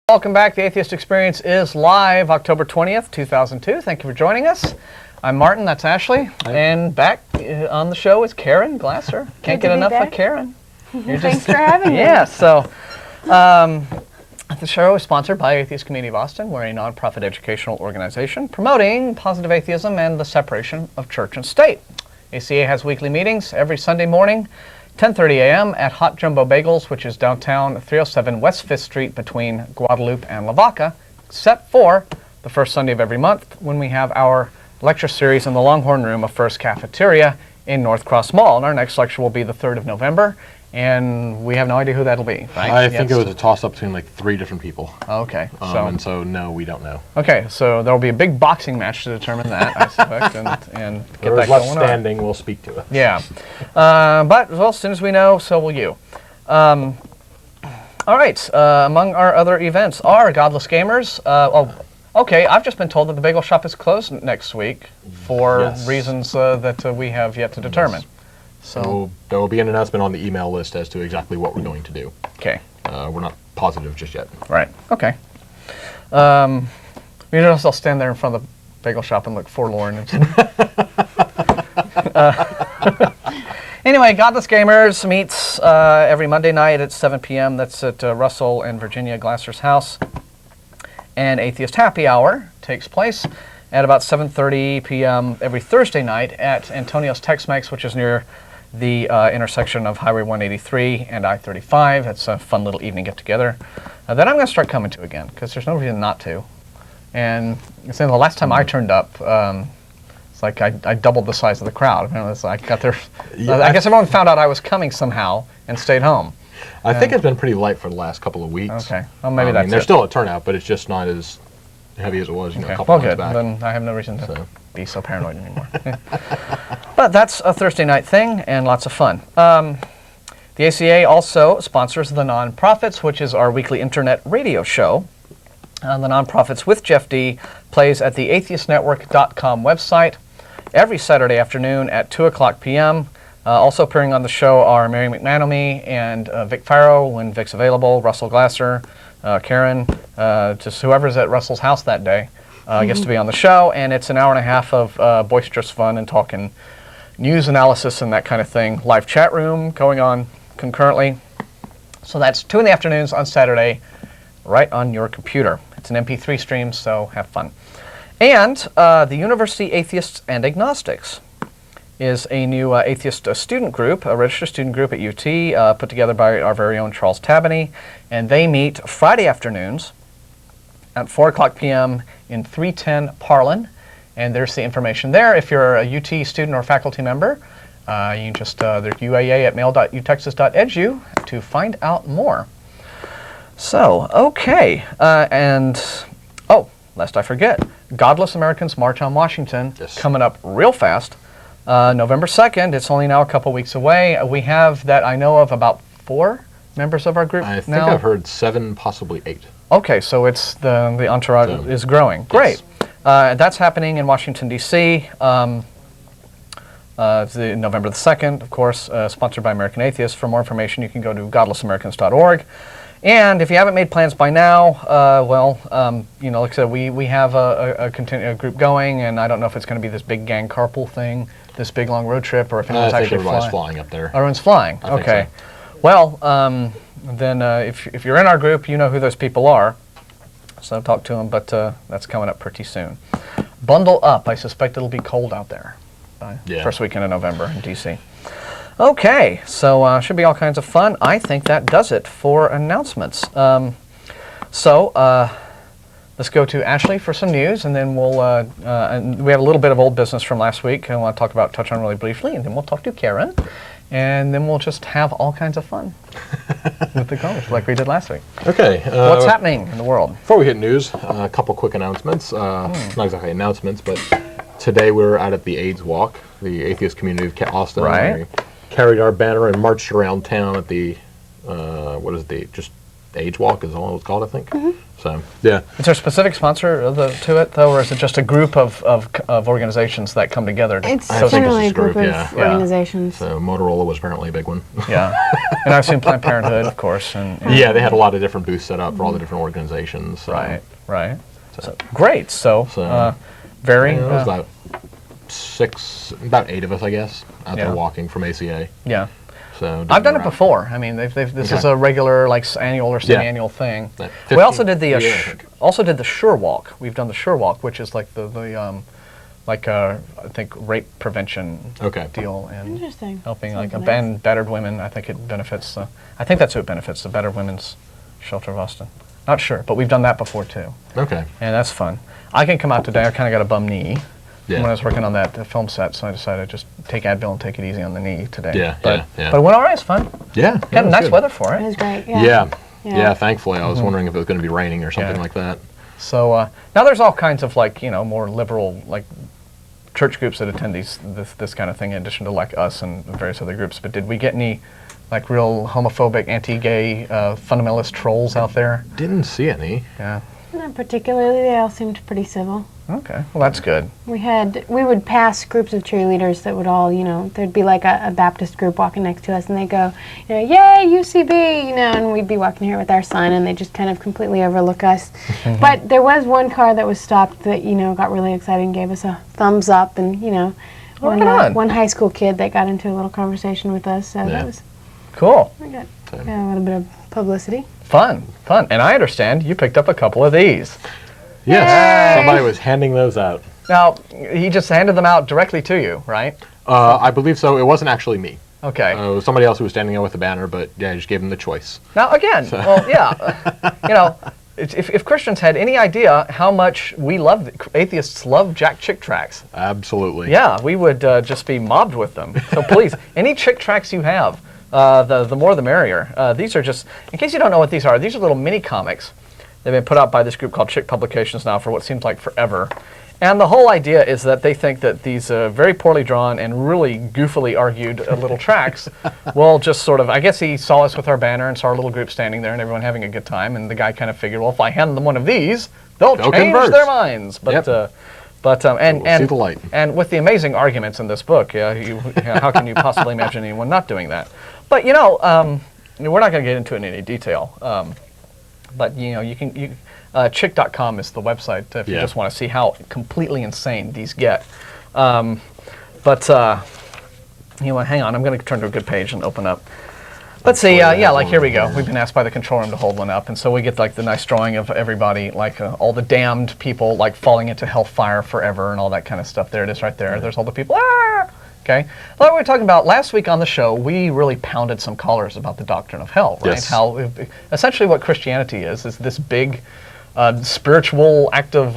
Welcome back. The Atheist Experience is live October 20th, 2002. Thank you for joining us. I'm Martin, that's Ashley. Hi. And back on the show is Keryn Glasser. Can't get enough of Keryn. Thanks for having me. Yeah, so the show is sponsored by Atheist Community of Austin. We're a nonprofit educational organization promoting positive atheism and the separation of church and state. ACA has weekly meetings every Sunday morning, 10:30 a.m. at Hot Jumbo Bagels, which is downtown 307 West 5th Street between Guadalupe and Lavaca, except for the first Sunday of every month when we have our lecture series in the Longhorn Room of First Cafeteria in North Cross Mall. And our next lecture will be the 3rd of November, and we have no idea who that'll be, right? I think it was a toss-up between like 3 different people. Okay. So no, we don't know. Okay, so there'll be a big boxing match to determine that, I suspect, and get that left going standing, we'll speak to it. Yeah. But, well, as soon as we know, so will you. All right, among our other events are Godless Gamers. Okay, I've just been told that the bagel shop is closed next week for reasons that we have yet to determine. So there will be an announcement on the email list as to exactly what we're going to do. Okay. We're not positive just yet. Right. Okay. You notice I'll stand there in front of the bagel shop and look forlorn. Anyway, Godless Gamers meets every Monday night at 7 p.m. That's at Russell and Virginia Glasser's house. And Atheist Happy Hour takes place at about 7:30 p.m. every Thursday night at Antonio's Tex-Mex, which is near the intersection of Highway 183 and I-35. It's a fun little evening get-together that I'm going to start coming to again, because there's no reason not to. And the last time I turned up, it's like I doubled the size of the crowd. I got there. I guess everyone found out I was coming somehow and stayed home. I think it's been pretty light for the last couple of weeks. Okay. Well, maybe that's there's still a turnout, but it's just not as heavy as it was, a couple months back. Then I have no reason to be so paranoid anymore. But that's a Thursday night thing and lots of fun. The ACA also sponsors The Nonprofits, which is our weekly internet radio show. The Nonprofits with Jeff D plays at the atheistnetwork.com website every Saturday afternoon at 2 o'clock p.m. Also appearing on the show are Mary McManamy and Vic Farrow when Vic's available, Russell Glasser, Keryn, just whoever's at Russell's house that day gets to be on the show, and it's an hour and a half of boisterous fun and talking news analysis and that kind of thing. Live chat room going on concurrently. So that's 2 in the afternoons on Saturday, right on your computer. It's an MP3 stream, so have fun. And the University Atheists and Agnostics is a new atheist student group, a registered student group at UT, put together by our very own Charles Tabany, and they meet Friday afternoons at 4 o'clock p.m. in 310 Parlin, and there's the information there. If you're a UT student or faculty member, you can just, there's UAA at mail.utexas.edu to find out more. So, okay, lest I forget, Godless Americans March on Washington, coming up real fast. November 2nd, it's only now a couple weeks away. We have, that I know of, about 4 members of our group now. I think I've heard 7, possibly 8. Okay, so it's the entourage is growing. Great. That's happening in Washington, D.C. November the 2nd, of course, sponsored by American Atheists. For more information, you can go to godlessamericans.org. And if you haven't made plans by now, like I said, we have a group going, and I don't know if it's going to be this big gang carpool thing, this big long road trip, or if anyone's actually flying up there. Everyone's flying. Okay. So. Well, then if you're in our group, you know who those people are. So talk to them, but that's coming up pretty soon. Bundle up. I suspect it'll be cold out there by first weekend of November in D.C. Okay, so should be all kinds of fun. I think that does it for announcements. Let's go to Ashley for some news, and then we'll, and we have a little bit of old business from last week I want to touch on really briefly, and then we'll talk to Keryn, and then we'll just have all kinds of fun with the college like we did last week. Okay. What's happening in the world? Before we hit news, a couple quick announcements. Not exactly announcements, but today we're out at the AIDS Walk, the Atheist Community of Austin. Right. We carried our banner and marched around town at the, Age Walk is all it was called, I think. So, yeah. Is there a specific sponsor to it, though, or is it just a group of organizations that come together? It's I think it's generally a just group of yeah. organizations. So Motorola was apparently a big one. Yeah. And I've seen Planned Parenthood, of course. And Yeah, they had a lot of different booths set up for all the different organizations. So. Right. So, great. So, very... it was about 8 of us, I guess, out there Yeah. walking from ACA. Yeah. So I've done it before. I mean, this is a regular, like, annual or semi-annual thing. We also did the Sure Walk. We've done the Sure Walk, which is like I think rape prevention deal and Interesting. helping Sounds like nice. battered women. I think it benefits. I think that's who it benefits, the Battered Women's Shelter of Austin. Not sure, but we've done that before too. Okay. And that's fun. I can come out today. I kind of got a bum knee. Yeah. When I was working on that film set, so I decided to just take Advil and take it easy on the knee today. Yeah, but yeah. it went all right. It's fun. Yeah. Got nice good. weather for It it. was great. Yeah, thankfully. I was wondering if it was going to be raining or something like that. So now there's all kinds of like more liberal like church groups that attend this kind of thing in addition to like us and various other groups. But did we get any like real homophobic, anti-gay fundamentalist trolls out there? Didn't see any. Yeah. Not particularly. They all seemed pretty civil. Okay. Well, that's good. We would pass groups of cheerleaders that would all, there'd be like a Baptist group walking next to us, and they'd go, yay, UCB, and we'd be walking here with our sign, and they just kind of completely overlook us. But there was one car that was stopped that, got really excited and gave us a thumbs up, and, one high school kid that got into a little conversation with us, so that was cool. We got a little bit of publicity. Fun. And I understand you picked up a couple of these. Yes, somebody was handing those out. Now, he just handed them out directly to you, right? I believe so. It wasn't actually me. Okay. It was somebody else who was standing there with the banner, but I just gave him the choice. Now, again, if Christians had any idea how much atheists love Jack Chick tracts. Absolutely. Yeah, we would just be mobbed with them. So please, any Chick tracts you have, the more the merrier. These are just, in case you don't know what these are little mini comics. They've been put out by this group called Chick Publications now for what seems like forever. And the whole idea is that they think that these very poorly drawn and really goofily argued little tracts will just sort of, I guess he saw us with our banner and saw our little group standing there and everyone having a good time, and the guy kind of figured, well, if I hand them one of these, they'll change convert. their minds. But see the light. And with the amazing arguments in this book, how can you possibly imagine anyone not doing that? But we're not going to get into it in any detail. But chick.com is the website if you just want to see how completely insane these get. Hang on, I'm going to turn to a good page and open up. Let's see, here we go. We've been asked by the control room to hold one up, and so we get like the nice drawing of everybody, like all the damned people like falling into hellfire forever and all that kind of stuff. There it is right there. There's all the people. Okay. Like we were talking about last week on the show, we really pounded some collars about the doctrine of hell, right? Yes. How essentially what Christianity is this big spiritual act of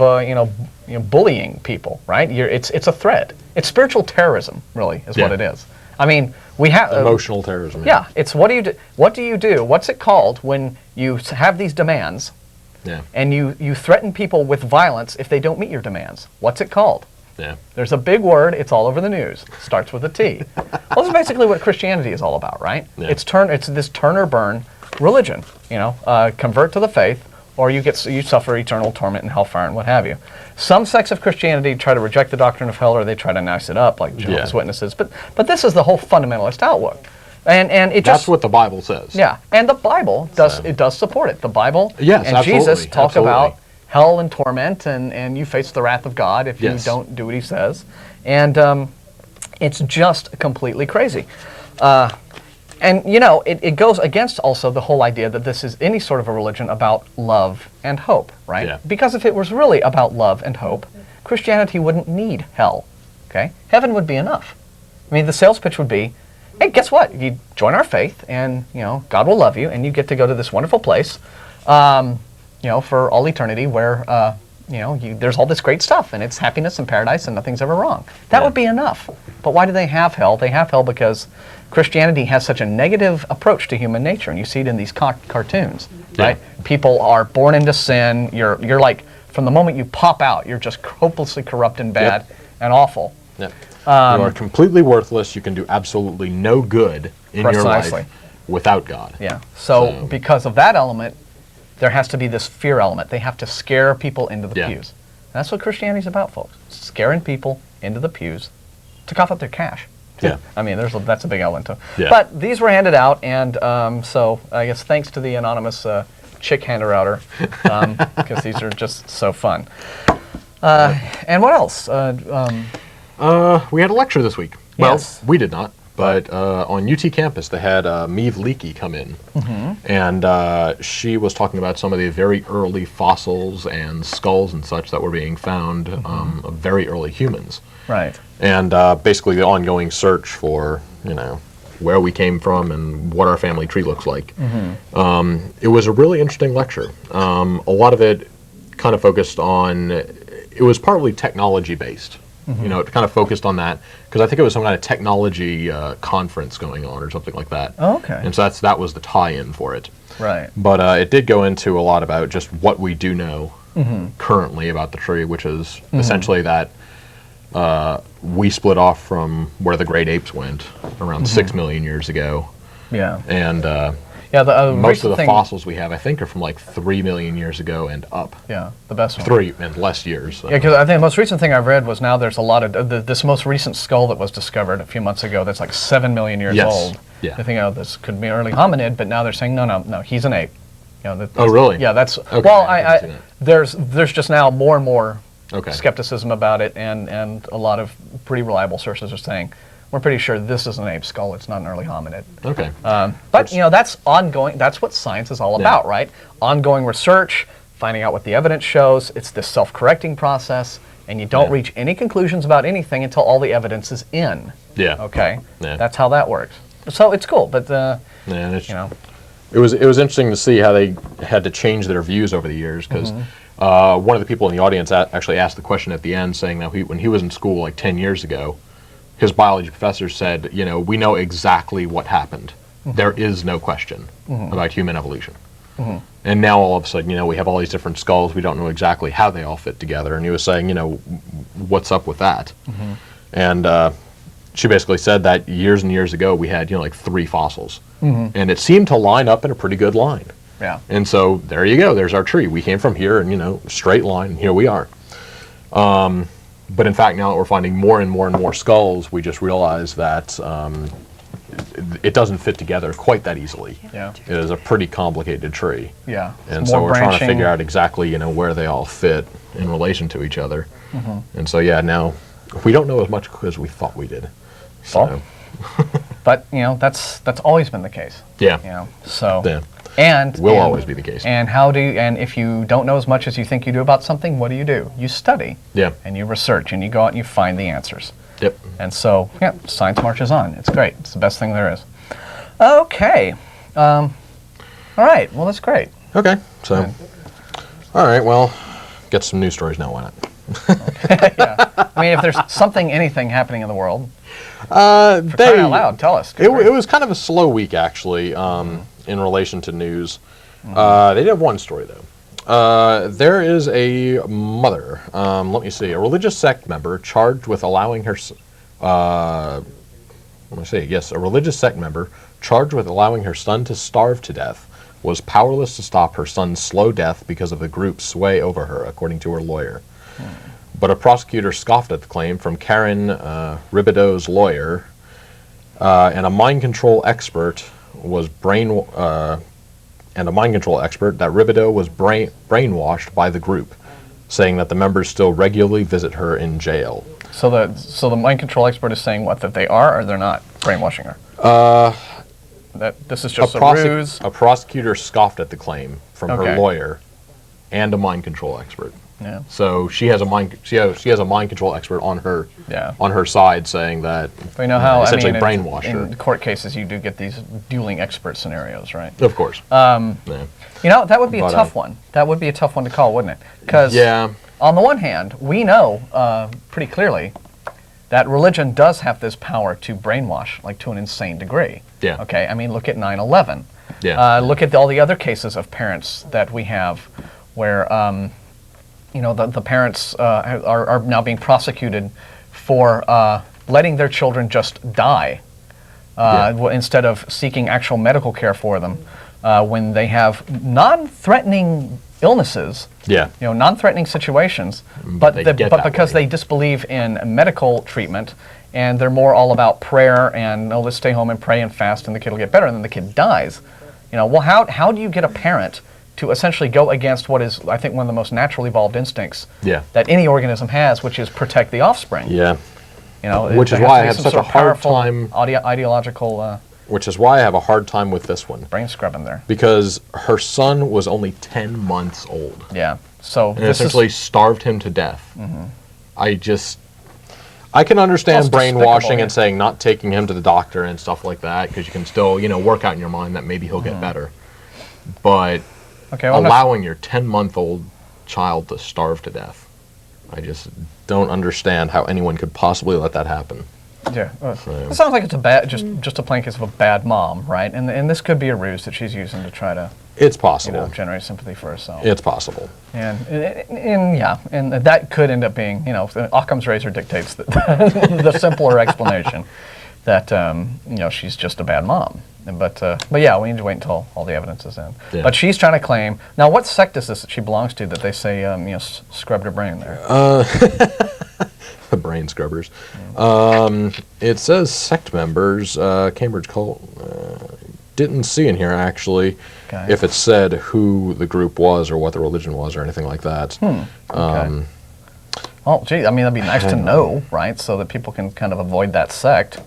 bullying people, right? It's a threat. It's spiritual terrorism, really, is what it is. I mean, we have emotional terrorism. Yeah, it's what do you do? What do you do? What's it called when you have these demands? Yeah. And you threaten people with violence if they don't meet your demands? What's it called? Yeah. There's a big word. It's all over the news. Starts with a T. Well, that's basically what Christianity is all about, right? Yeah. It's this turn or burn religion. Convert to the faith, or you suffer eternal torment and hellfire and what have you. Some sects of Christianity try to reject the doctrine of hell, or they try to nice it up, like Jehovah's Witnesses. But this is the whole fundamentalist outlook, and it just that's what the Bible says. Yeah, and the Bible does support it. The Bible and absolutely, Jesus talk absolutely. about hell and torment, and you face the wrath of God if you don't do what he says. And it's just completely crazy. It goes against also the whole idea that this is any sort of a religion about love and hope, right? Yeah. Because if it was really about love and hope, Christianity wouldn't need hell, okay? Heaven would be enough. I mean, the sales pitch would be, hey, guess what? You join our faith, and, God will love you, and you get to go to this wonderful place, for all eternity where, there's all this great stuff, and it's happiness and paradise, and nothing's ever wrong. That would be enough. But why do they have hell? They have hell because Christianity has such a negative approach to human nature, and you see it in these cartoons, right? People are born into sin. You're like, from the moment you pop out, you're just hopelessly corrupt and bad and awful. Yep. You are completely worthless. You can do absolutely no good in your life. without God. Yeah. So because of that element, there has to be this fear element. They have to scare people into the pews. That's what Christianity's about, folks. Scaring people into the pews to cough up their cash. Yeah. I mean, that's a big element too. Yeah. But these were handed out, and so I guess thanks to the anonymous chick hander-outer, because these are just so fun. And what else? We had a lecture this week. Yes. Well, we did not. But on UT campus, they had Meave Leakey come in, and she was talking about some of the very early fossils and skulls and such that were being found of very early humans. Right. And basically the ongoing search for, where we came from and what our family tree looks like. It was a really interesting lecture. A lot of it kind of focused on, it was partly technology-based. It kind of focused on that because I think it was some kind of technology conference going on or something like that. Oh, okay. And so that was the tie-in for it. Right. But it did go into a lot about just what we do know currently about the tree, which is essentially that we split off from where the great apes went around 6 million years ago. Yeah. And the most of the fossils we have, I think, are from like 3 million years ago and up. Yeah, the best one. 3 and less years. So. Yeah, because I think the most recent thing I've read was now there's a lot of this most recent skull that was discovered a few months ago that's like 7 million years old. Yeah. They think, this could be early hominid, but now they're saying no, he's an ape. Oh, really? Yeah, that's okay, well. There's just now more and more Okay. skepticism about it, and a lot of pretty reliable sources are saying we're pretty sure this is an ape skull. It's not an early hominid. Okay. But that's ongoing. That's what science is all about, right? Ongoing research, finding out what the evidence shows. It's this self-correcting process, and you don't reach any conclusions about anything until all the evidence is in. Yeah. Okay. Yeah. That's how that works. So it's cool, but It was interesting to see how they had to change their views over the years because one of the people in the audience actually asked the question at the end, saying that when he was in school like 10 years ago, his biology professor said, we know exactly what happened. There is no question about human evolution. And now all of a sudden, we have all these different skulls. We don't know exactly how they all fit together. And he was saying, what's up with that? And she basically said that years and years ago we had, like 3 fossils. And it seemed to line up in a pretty good line. Yeah. And so there you go. There's our tree. We came from here and, straight line, and here we are. But in fact, now that we're finding more and more and more skulls, we just realize that it doesn't fit together quite that easily. Yeah. It is a pretty complicated tree. Yeah. And so we're trying to figure out exactly, where they all fit in relation to each other. And so, now we don't know as much as we thought we did. So. But, that's always been the case. Yeah. So. Yeah. And will always be the case. And if you don't know as much as you think you do about something, what do? You study. Yeah. And you research, and you go out and you find the answers. Yep. And so, science marches on. It's great. It's the best thing there is. Okay. All right. Well, that's great. Okay. So, all right. Well, get some news stories now. Why not? Yeah. I mean, if there's anything happening in the world, for crying out loud, tell us. It was kind of a slow week, actually, in relation to news. They did have one story, though. There is a mother, let me see, a religious sect member charged with allowing her, a religious sect member charged with allowing her son to starve to death was powerless to stop her son's slow death because of the group's sway over her, according to her lawyer. But a prosecutor scoffed at the claim from Keryn, Ribideau's lawyer, and a mind control expert that Ribideau was brainwashed by the group, saying that the members still regularly visit her in jail. So the mind control expert is saying what, that they are or they're not brainwashing her? That this is just a ruse. A prosecutor scoffed at the claim from her lawyer and a mind control expert. Yeah. So she has a mind control expert on her side, saying that we know how essentially brainwash her. In court cases, you do get these dueling expert scenarios, right? Of course. That would be a tough one. That would be a tough one to call, wouldn't it? Because on the one hand, we know pretty clearly that religion does have this power to brainwash, like to an insane degree. Yeah. Okay. I mean, look at 9/11. Yeah. Look at all the other cases of parents that we have, where the parents are now being prosecuted for letting their children just die instead of seeking actual medical care for them when they have non-threatening illnesses, non-threatening situations, but because they disbelieve in medical treatment and they're more all about prayer and let's stay home and pray and fast and the kid will get better, and then the kid dies. Well, how do you get a parent to essentially go against what is, I think, one of the most natural evolved instincts that any organism has, which is protect the offspring? Yeah. Which is why I have such a hard time. Ideological. Which is why I have a hard time with this one. Brain scrubbing there. Because her son was only 10 months old. Yeah. So and essentially starved him to death. I can understand brainwashing and saying not taking him to the doctor and stuff like that, because you can still, work out in your mind that maybe he'll get better. But allowing your 10-month-old child to starve to death, I just don't understand how anyone could possibly let that happen. Yeah, it sounds like it's a bad, just a plain case of a bad mom, right? And this could be a ruse that she's using to try to. It's possible. Generate sympathy for herself. It's possible. And that could end up being, Occam's razor dictates the simpler explanation that she's just a bad mom. But yeah, we need to wait until all the evidence is in. Yeah. But she's trying to claim now. What sect is this that she belongs to that they say scrubbed her brain there? The brain scrubbers. It says sect members, Cambridge cult. Didn't see in here actually if it said who the group was or what the religion was or anything like that. Well, gee, I mean, that'd be nice to know, right? So that people can kind of avoid that sect.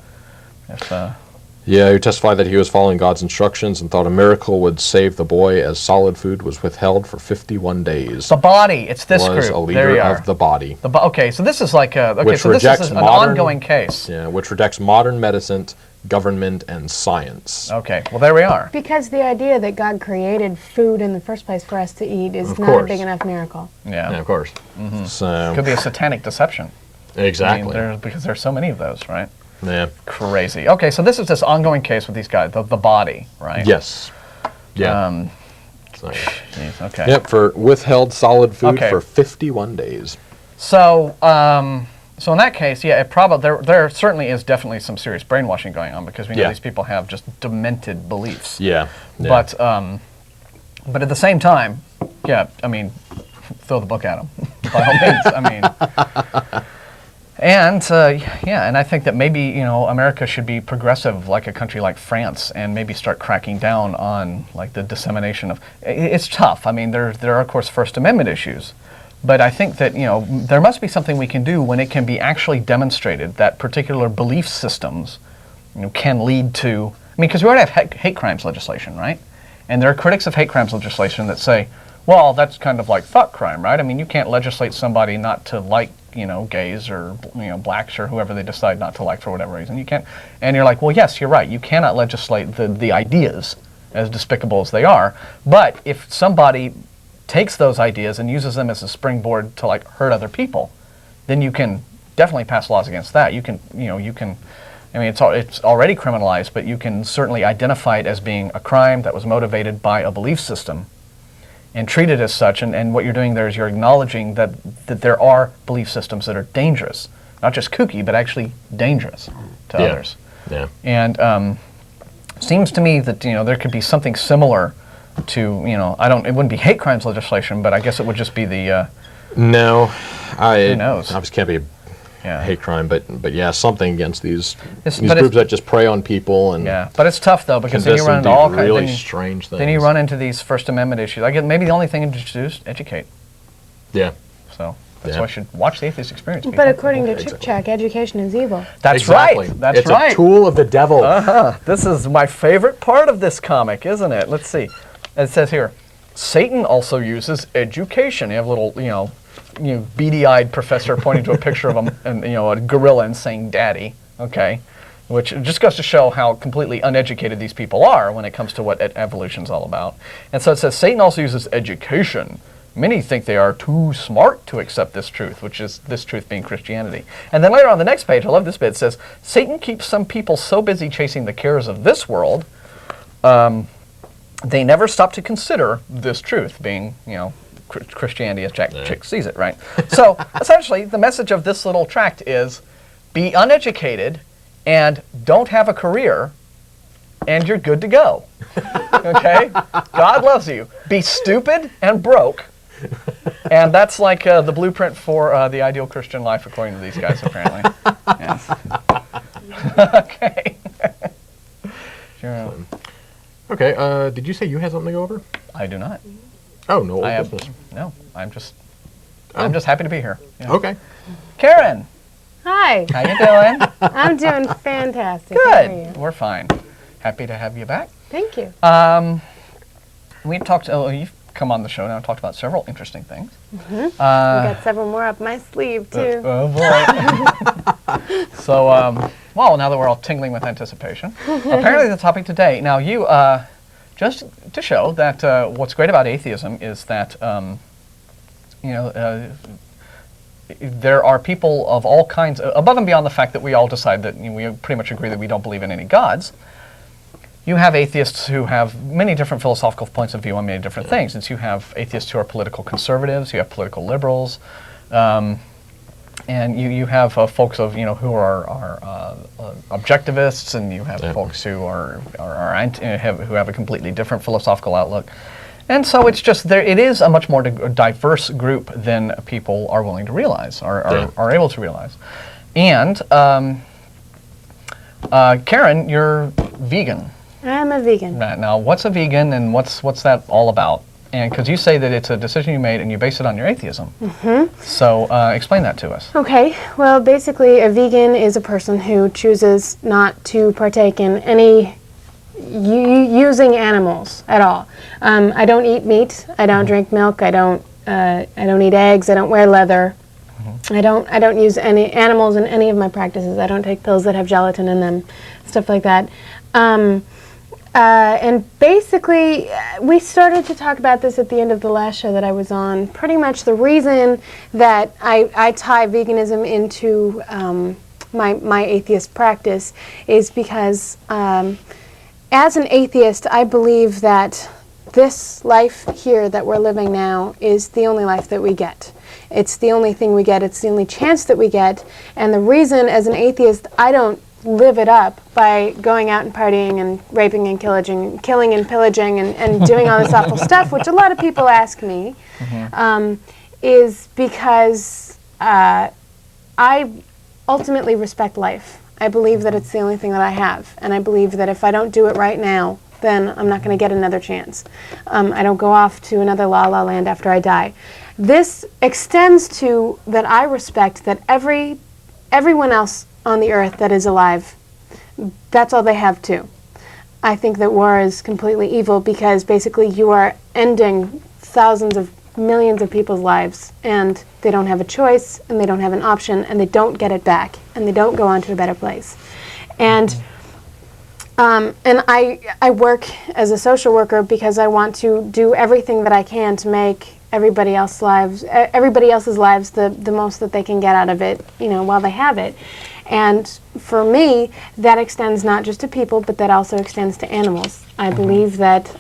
Who testified that he was following God's instructions and thought a miracle would save the boy as solid food was withheld for 51 days. The body, it's this was group. A leader of the body. Okay, so this is like this is an ongoing case. Yeah, which rejects modern medicine, government, and science. Okay, well there we are. Because the idea that God created food in the first place for us to eat is not a big enough miracle. Yeah, of course. So could be a satanic deception. Exactly. I mean, because there's so many of those, right? Yeah. Crazy. Okay, so this is this ongoing case with these guys, the body, right? Yes. Yeah. Geez, okay. Yep, for withheld solid food for 51 days. So, so in that case, yeah, it probably there certainly is definitely some serious brainwashing going on, because we know these people have just demented beliefs. Yeah. But at the same time, yeah, I mean, throw the book at them by all means. I mean. And and I think that maybe America should be progressive like a country like France, and maybe start cracking down on like the dissemination of. It's tough. I mean, there are of course First Amendment issues, but I think that there must be something we can do when it can be actually demonstrated that particular belief systems can lead to. I mean, because we already have hate crimes legislation, right? And there are critics of hate crimes legislation that say, well, that's kind of like thought crime, right? I mean, you can't legislate somebody not to like gays or blacks or whoever they decide not to like for whatever reason. You can't, and you're like, well, yes, you're right. You cannot legislate the ideas, as despicable as they are. But if somebody takes those ideas and uses them as a springboard to like hurt other people, then you can definitely pass laws against that. You can, I mean, it's already criminalized, but you can certainly identify it as being a crime that was motivated by a belief system, and treat it as such. And what you're doing there is you're acknowledging that there are belief systems that are dangerous, not just kooky, but actually dangerous to others. Yeah. And seems to me that there could be something similar to it wouldn't be hate crimes legislation, but I guess it would just be the. No, who knows? Obviously can't be a hate crime, but yeah, something against these groups that just prey on people and. Yeah, but it's tough though, because then you run into all kinds really strange things. Then you run into these First Amendment issues. I guess maybe the only thing to do is educate. Yeah. So that's why I should watch the Atheist Experience. But according to Chick Chack, education is evil. That's right. That's it's a tool of the devil. This is my favorite part of this comic, isn't it? Let's see. It says here, Satan also uses education. You have a little, beady-eyed professor pointing to a picture of a gorilla and saying "daddy." Okay, which just goes to show how completely uneducated these people are when it comes to what evolution's all about. And so it says Satan also uses education. Many think they are too smart to accept this truth, which is this truth being Christianity. And then later on the next page, I love this bit. It says Satan keeps some people so busy chasing the cares of this world, they never stop to consider this truth being, Christianity as Chick sees it, right? So essentially, the message of this little tract is be uneducated and don't have a career and you're good to go. Okay? God loves you. Be stupid and broke. And that's like the blueprint for the ideal Christian life, according to these guys, apparently. Yes. Okay. Sure. Okay, did you say you had something to go over? I do not. Oh, no old I have, business. no, I'm just happy to be here. Yeah. Okay. Keryn, Hi. how you doing? I'm doing fantastic. How are Good. you? We're fine. Happy to have you back. Thank you. We talked. Oh, you've come on the show now and talked about several interesting things. I've got several more up my sleeve, too. Oh boy. So, well, now that we're all tingling with anticipation, apparently the topic today. Now, you just to show that what's great about atheism is that there are people of all kinds, above and beyond the fact that we all decide that we pretty much agree that we don't believe in any gods. You have atheists who have many different philosophical points of view on many different things. And so you have atheists who are political conservatives, you have political liberals, and you have folks of who are objectivists, and you have folks who who have a completely different philosophical outlook. And so it's just it is a much more diverse group than people are willing to realize, are able to realize. And Keryn, you're vegan. I'm a vegan. Now, what's a vegan, and what's that all about? And because you say that it's a decision you made, and you base it on your atheism. Mm-hmm. So explain that to us. Okay. Well, basically, a vegan is a person who chooses not to partake in any using animals at all. I don't eat meat. I don't drink milk. I don't eat eggs. I don't wear leather. I don't use any animals in any of my practices. I don't take pills that have gelatin in them, stuff like that. And basically, we started to talk about this at the end of the last show that I was on. Pretty much the reason that I tie veganism into my atheist practice is because as an atheist, I believe that this life here that we're living now is the only life that we get. It's the only thing we get. It's the only chance that we get. And the reason, as an atheist, I don't live it up by going out and partying and raping and killing and pillaging and doing all this awful stuff, which a lot of people ask me, is because I ultimately respect life. I believe that it's the only thing that I have, and I believe that if I don't do it right now, then I'm not going to get another chance. I don't go off to another la-la land after I die. This extends to that I respect that everyone else on the earth that is alive, that's all they have too. I think that war is completely evil because basically you are ending thousands of millions of people's lives, and they don't have a choice, and they don't have an option, and they don't get it back, and they don't go on to a better place. And I work as a social worker because I want to do everything that I can to make everybody else's lives the most that they can get out of it, while they have it. And for me, that extends not just to people, but that also extends to animals. I believe that,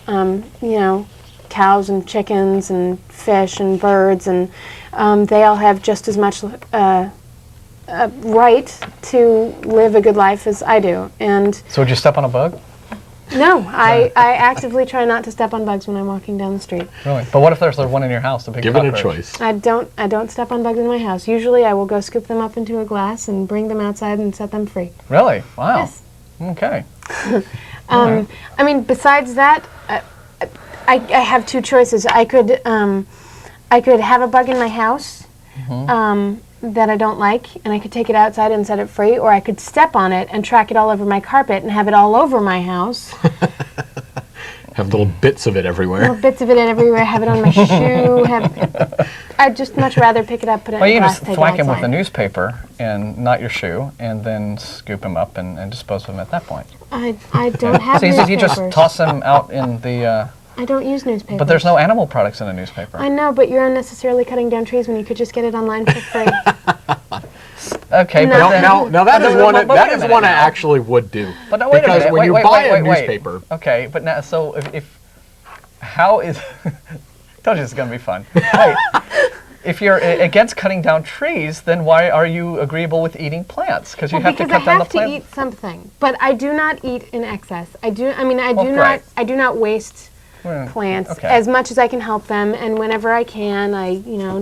cows and chickens and fish and birds, and they all have just as much right to live a good life as I do. And So would you step on a bug? no, I actively try not to step on bugs when I'm walking down the street. Really? But what if there's one in your house, a big Given a cockroach? choice. I don't step on bugs in my house. Usually I will go scoop them up into a glass and bring them outside and set them free. Really? Wow. Yes. Okay. I mean, besides that, I have two choices. I could have a bug in my house that I don't like, and I could take it outside and set it free, or I could step on it and track it all over my carpet and have it all over my house. Have little bits of it everywhere. Little bits of it everywhere, have it on my shoe. I'd just much rather pick it up, put it Well, in a you glass, just take thwack it him with outside. a newspaper and not your shoe, and then scoop him up and dispose of him at that point. I don't have So newspapers. you just toss him out in the... I don't use newspapers. but there's no animal products in a newspaper. I know, but you're unnecessarily cutting down trees when you could just get it online for free. Okay, No. but then... Now that is one. but That wait a is minute one I now. actually would do. But now, wait a because minute. when Wait, you wait, buy wait, a wait, wait. newspaper, Okay, but now, so if how is... told you this is going to be fun. Wait. if you're against cutting down trees, then why are you agreeable with eating plants? Because you have to cut down the plant. Because I have to eat something, but I do not eat in excess. I do not waste plants as much as I can help them, and whenever I can, I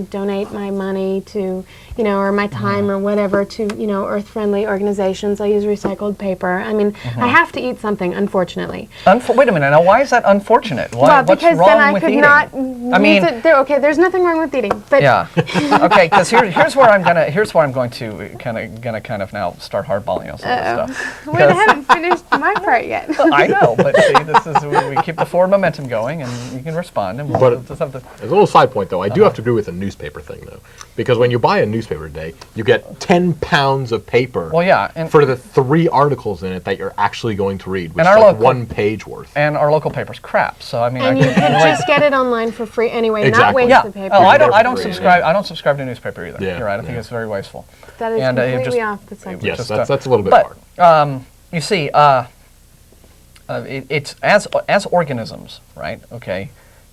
donate my money to or my time or whatever to earth-friendly organizations. I use recycled paper. I mean, I have to eat something, unfortunately. Wait a minute. Now, why is that unfortunate? Well, because what's wrong then I with could eating? not. Okay, there's nothing wrong with eating, but yeah. Okay, because here's where I'm going to kind of now start hardballing on some of this stuff. Wait, I haven't finished my part yet. I know, but see, this is we keep the forward momentum going, and you can respond. And we'll just have as a little side point, though, I do have to agree with the newspaper thing, though, because when you buy a newspaper today, you get 10 pounds of paper. Well, yeah, and for the 3 articles in it that you're actually going to read, which and is like 1 page worth. And our local paper's crap. So I mean, and you could just get it online for free anyway, not waste the paper. Oh, I don't subscribe. I don't subscribe to newspaper either. Yeah, you're right. I think it's very wasteful. That is completely off the subject. Yes, that's a little bit hard. You see, it's as organisms, right? Okay.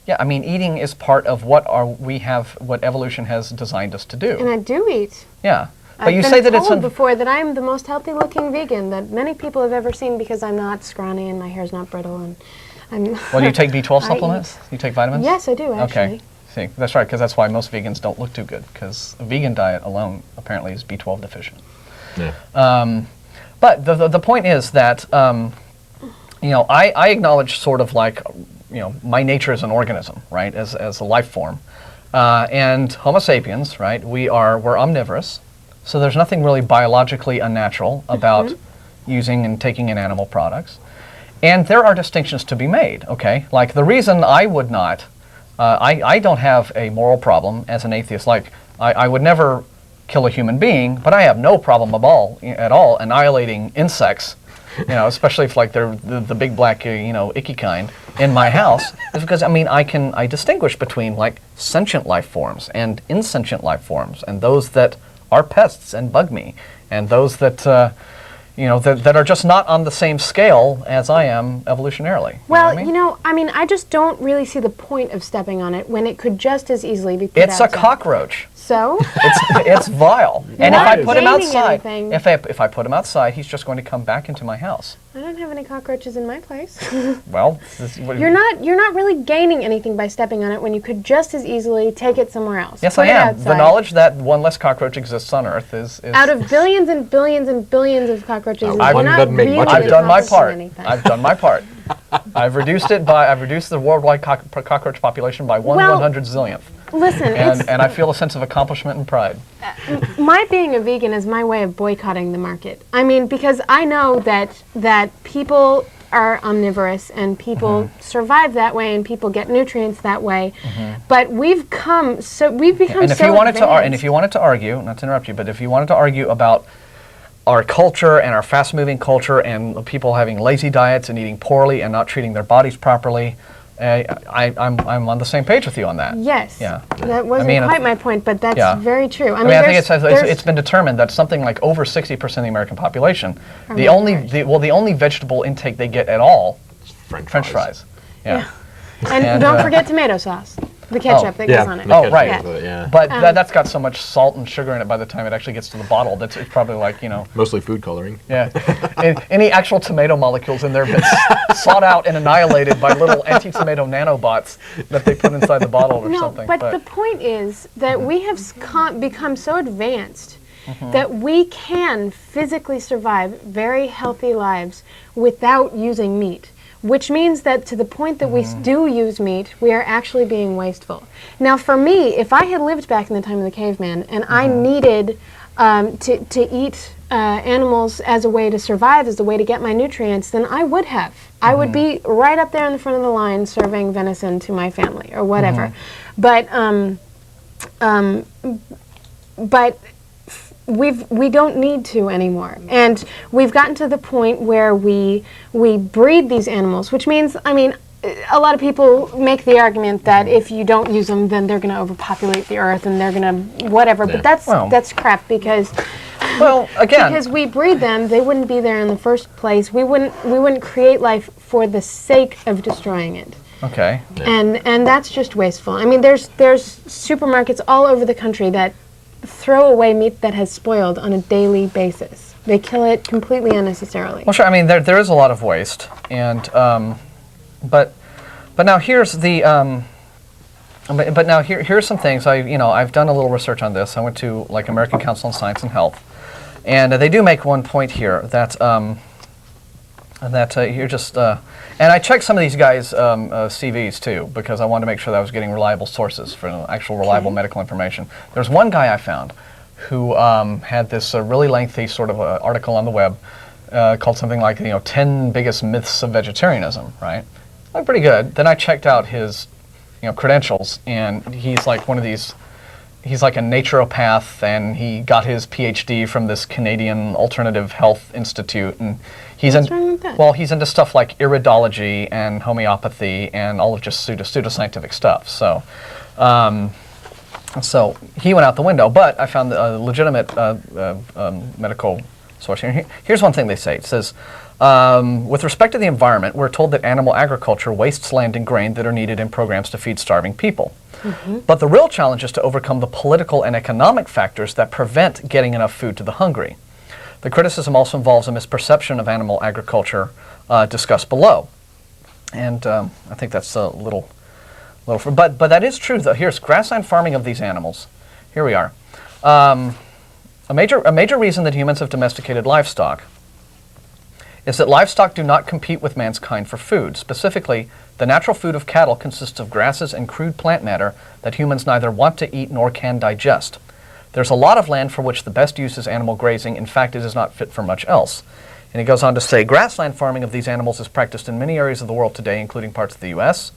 Yeah, I mean, eating is part of what evolution has designed us to do. And I do eat. Yeah. But I've you been say that told before that I'm the most healthy-looking vegan that many people have ever seen because I'm not scrawny and my hair's not brittle and I'm. Well, do you take B12 supplements? You take vitamins? Yes, I do actually. Okay. See, that's right, because that's why most vegans don't look too good, because a vegan diet alone apparently is B12 deficient. Yeah. But the point is that I acknowledge sort of like my nature as an organism, right, as a life form, and Homo sapiens, right, we're omnivorous. So there's nothing really biologically unnatural about using and taking in animal products. And there are distinctions to be made, okay? Like the reason I would not, I don't have a moral problem as an atheist. Like I would never kill a human being, but I have no problem at all annihilating insects, especially if like they're the big black, icky kind in my house. Is because, I mean, I distinguish between like sentient life forms and insentient life forms, and those that are pests and bug me, and those that that are just not on the same scale as I am evolutionarily. Well, I just don't really see the point of stepping on it when it could just as easily be put outside. It's a cockroach. So? It's vile. And if I put him outside, anything. if I put him outside, he's just going to come back into my house. I don't have any cockroaches in my place. Well, you're not really gaining anything by stepping on it when you could just as easily take it somewhere else. Yes, I am. The knowledge that one less cockroach exists on Earth is out of billions and billions and billions of cockroaches. I've done my part. I've done my part. I've reduced the worldwide cockroach population by 1/100 zillionth. Listen, and I feel a sense of accomplishment and pride. My being a vegan is my way of boycotting the market. I mean, because I know that people are omnivorous and people survive that way and people get nutrients that way. But we've become so advanced. And if you wanted to argue, not to interrupt you, but if you wanted to argue about our culture and our fast-moving culture and people having lazy diets and eating poorly and not treating their bodies properly, I'm on the same page with you on that. Yes. Yeah. That wasn't quite my point, but that's very true. I think it's been determined that something like over 60% of the American population, the only vegetable intake they get at all, French fries. Yeah. And don't forget tomato sauce. The ketchup that goes on it. Oh, right. Yeah. But that's got so much salt and sugar in it by the time it actually gets to the bottle. It's probably like, Mostly food coloring. Yeah. Any actual tomato molecules in there have been sought out and annihilated by little anti-tomato nanobots that they put inside the bottle or something. But the point is that we have become so advanced that we can physically survive very healthy lives without using meat. Which means that to the point that we do use meat, we are actually being wasteful. Now, for me, if I had lived back in the time of the caveman and I needed to eat animals as a way to survive, as a way to get my nutrients, then I would have. I would be right up there in the front of the line serving venison to my family or whatever. But we don't need to anymore, and we've gotten to the point where we breed these animals, which means, I mean, a lot of people make the argument that if you don't use them, then they're going to overpopulate the earth and they're going to whatever. But that's crap because. Well, again, because we breed them, they wouldn't be there in the first place. We wouldn't create life for the sake of destroying it. Okay. And that's just wasteful. I mean, there's supermarkets all over the country that throw away meat that has spoiled on a daily basis. They kill it completely unnecessarily. Well, sure. I mean, there is a lot of waste, and but now here's the but now here's some things. I've done a little research on this. I went to like American Council on Science and Health, and they do make one point here that you're just and I checked some of these guys' CVs too, because I wanted to make sure that I was getting reliable sources for actual reliable medical information. There's one guy I found who had this really lengthy sort of article on the web called something like 10 biggest myths of vegetarianism, right? Like pretty good. Then I checked out his credentials, and he's like one of these. He's like a naturopath, and he got his PhD from this Canadian Alternative Health Institute, and he's What's wrong with that? well, he's into stuff like iridology and homeopathy and all of just pseudoscientific stuff. So, so he went out the window. But I found a legitimate medical source here. Here's one thing they say. It says, with respect to the environment, we're told that animal agriculture wastes land and grain that are needed in programs to feed starving people. But the real challenge is to overcome the political and economic factors that prevent getting enough food to the hungry. The criticism also involves a misperception of animal agriculture discussed below. And I think that's a little but that is true, though. Here's grassland farming of these animals. Here we are. A major reason that humans have domesticated livestock is that livestock do not compete with mankind for food. Specifically, the natural food of cattle consists of grasses and crude plant matter that humans neither want to eat nor can digest. There's a lot of land for which the best use is animal grazing. In fact, it is not fit for much else. And he goes on to say, grassland farming of these animals is practiced in many areas of the world today, including parts of the U.S.,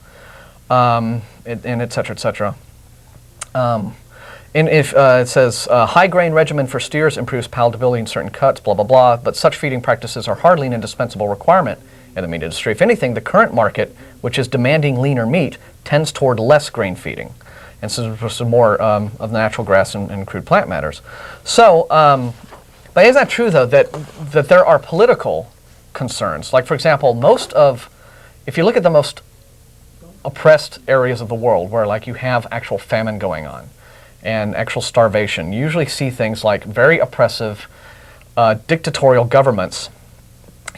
and et cetera, et cetera. And if it says, high grain regimen for steers improves palatability in certain cuts, blah, blah, blah, but such feeding practices are hardly an indispensable requirement in the meat industry. If anything, the current market, which is demanding leaner meat, tends toward less grain feeding. And so some more of the natural grass and crude plant matters. So, but is that true, though, that there are political concerns? Like, for example, if you look at the most oppressed areas of the world where, like, you have actual famine going on, and actual starvation, you usually see things like very oppressive dictatorial governments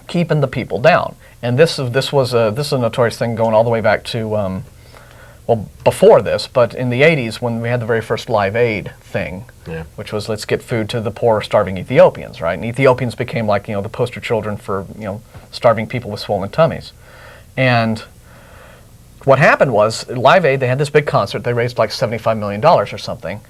keeping the people down. And this is a notorious thing going all the way back to, well, before this, but in the 80s when we had the very first Live Aid thing, which was let's get food to the poor starving Ethiopians, right? And Ethiopians became like, the poster children for, starving people with swollen tummies. And what happened was, Live Aid, they had this big concert, they raised like $75 million or something,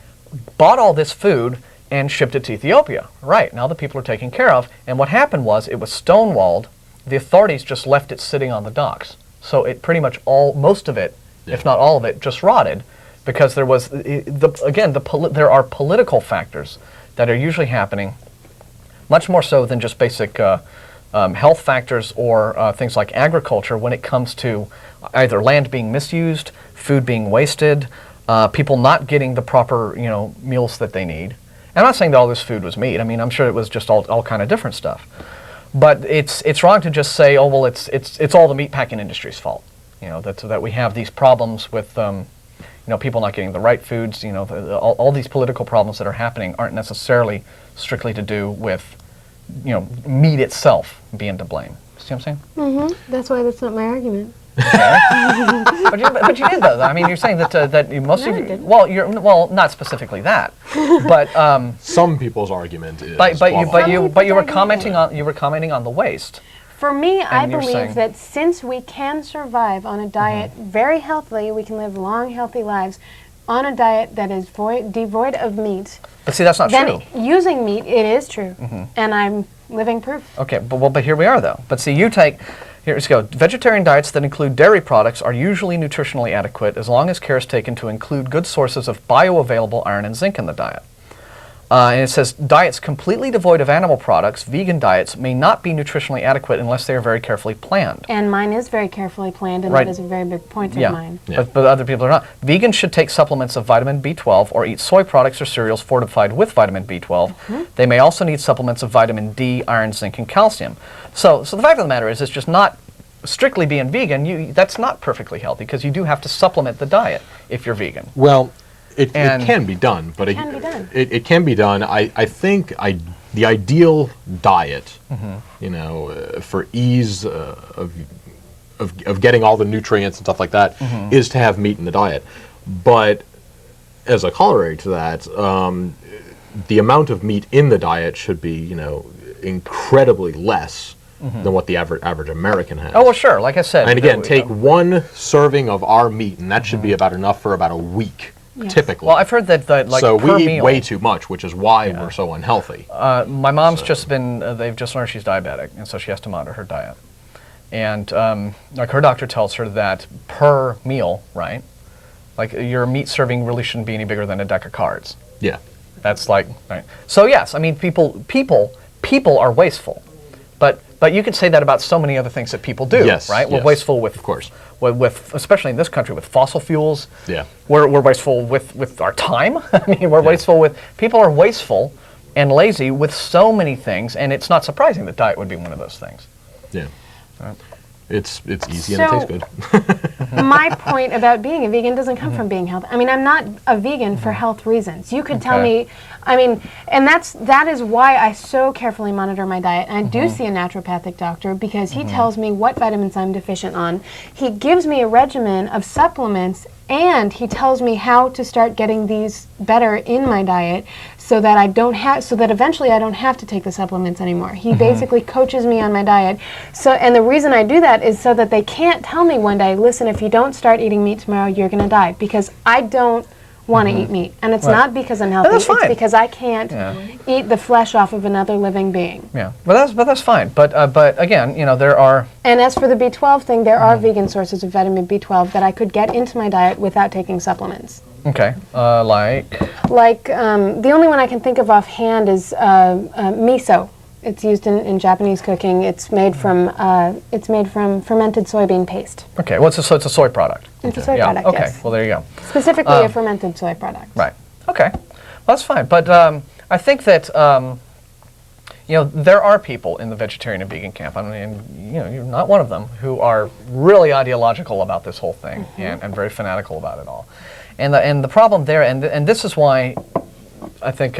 bought all this food and shipped it to Ethiopia. Right, now the people are taken care of, and what happened was, it was stonewalled, the authorities just left it sitting on the docks. So it pretty much most of it, if not all of it, just rotted, because there was, there are political factors that are usually happening, much more so than just basic health factors or things like agriculture when it comes to either land being misused, food being wasted, people not getting the proper meals that they need. And I'm not saying that all this food was meat. I mean, I'm sure it was just all kind of different stuff. But it's wrong to just say, oh well, it's all the meatpacking industry's fault. That we have these problems with people not getting the right foods. All these political problems that are happening aren't necessarily strictly to do with meat itself being to blame. See what I'm saying? Mm-hmm. That's why that's not my argument. Okay. but you did though. I mean, you're saying that you most of you. Well, not specifically that, but some people's argument is. But you were commenting on the waste. For me, I believe saying that since we can survive on a diet very healthily, we can live long, healthy lives on a diet that is devoid of meat. But see, that's not true. Using meat, it is true, and I'm living proof. Okay, but here we are though. But see, let's go. Vegetarian diets that include dairy products are usually nutritionally adequate as long as care is taken to include good sources of bioavailable iron and zinc in the diet. And it says, diets completely devoid of animal products, vegan diets, may not be nutritionally adequate unless they are very carefully planned. And mine is very carefully planned, and Right. that is a very big point of mine. Yeah. But other people are not. Vegans should take supplements of vitamin B12 or eat soy products or cereals fortified with vitamin B12. They may also need supplements of vitamin D, iron, zinc, and calcium. So the fact of the matter is, it's just not strictly being vegan, that's not perfectly healthy because you do have to supplement the diet if you're vegan. Well, it And- can be done, but can be done. It can be done. I think the ideal diet, for ease of getting all the nutrients and stuff like that, is to have meat in the diet. But as a corollary to that, the amount of meat in the diet should be, incredibly less than what the average American has. Oh, well, sure. Like I said. And again, take one serving of our meat, and that should be about enough for about a week, typically. Well, I've heard that like so per we eat meal, way too much, which is why we're so unhealthy. my mom's just been, they've just learned she's diabetic, and so she has to monitor her diet. And like her doctor tells her that per meal, right? Like your meat serving really shouldn't be any bigger than a deck of cards. Yeah. That's like, right. So yes, I mean, people are wasteful. But you could say that about so many other things that people do, Yes, right? We're yes, wasteful with, of course. with especially in this country, with fossil fuels. Yeah. We're wasteful with our time. I mean, we're wasteful with, people are wasteful and lazy with so many things, and it's not surprising that diet would be one of those things. Yeah. It's easy So- and it tastes good. My point about being a vegan doesn't come from being healthy. I mean, I'm not a vegan for health reasons. You could tell Okay. me, I mean, and that is why I so carefully monitor my diet. And I do see a naturopathic doctor because he tells me what vitamins I'm deficient on. He gives me a regimen of supplements, and he tells me how to start getting these better in my diet so that eventually I don't have to take the supplements anymore. He basically coaches me on my diet. So, and the reason I do that is so that they can't tell me one day, listen, if you don't start eating meat tomorrow, you're going to die, because I don't want to eat meat. And it's not because I'm healthy, that's it's fine. because I can't eat the flesh off of another living being. Yeah, but that's fine. But again, there are. And as for the B12 thing, there are vegan sources of vitamin B12 that I could get into my diet without taking supplements. Okay, like. Like the only one I can think of offhand is miso. It's used in Japanese cooking. It's made from fermented soybean paste. Okay, well, so it's a soy product. It's a soy Yeah. product. Okay. Yes. Well, there you go. Specifically a fermented soy product. Right. Okay. Well, that's fine. But I think that there are people in the vegetarian and vegan camp. I mean, you're not one of them, who are really ideological about this whole thing and very fanatical about it all. And the problem there, and this is why I think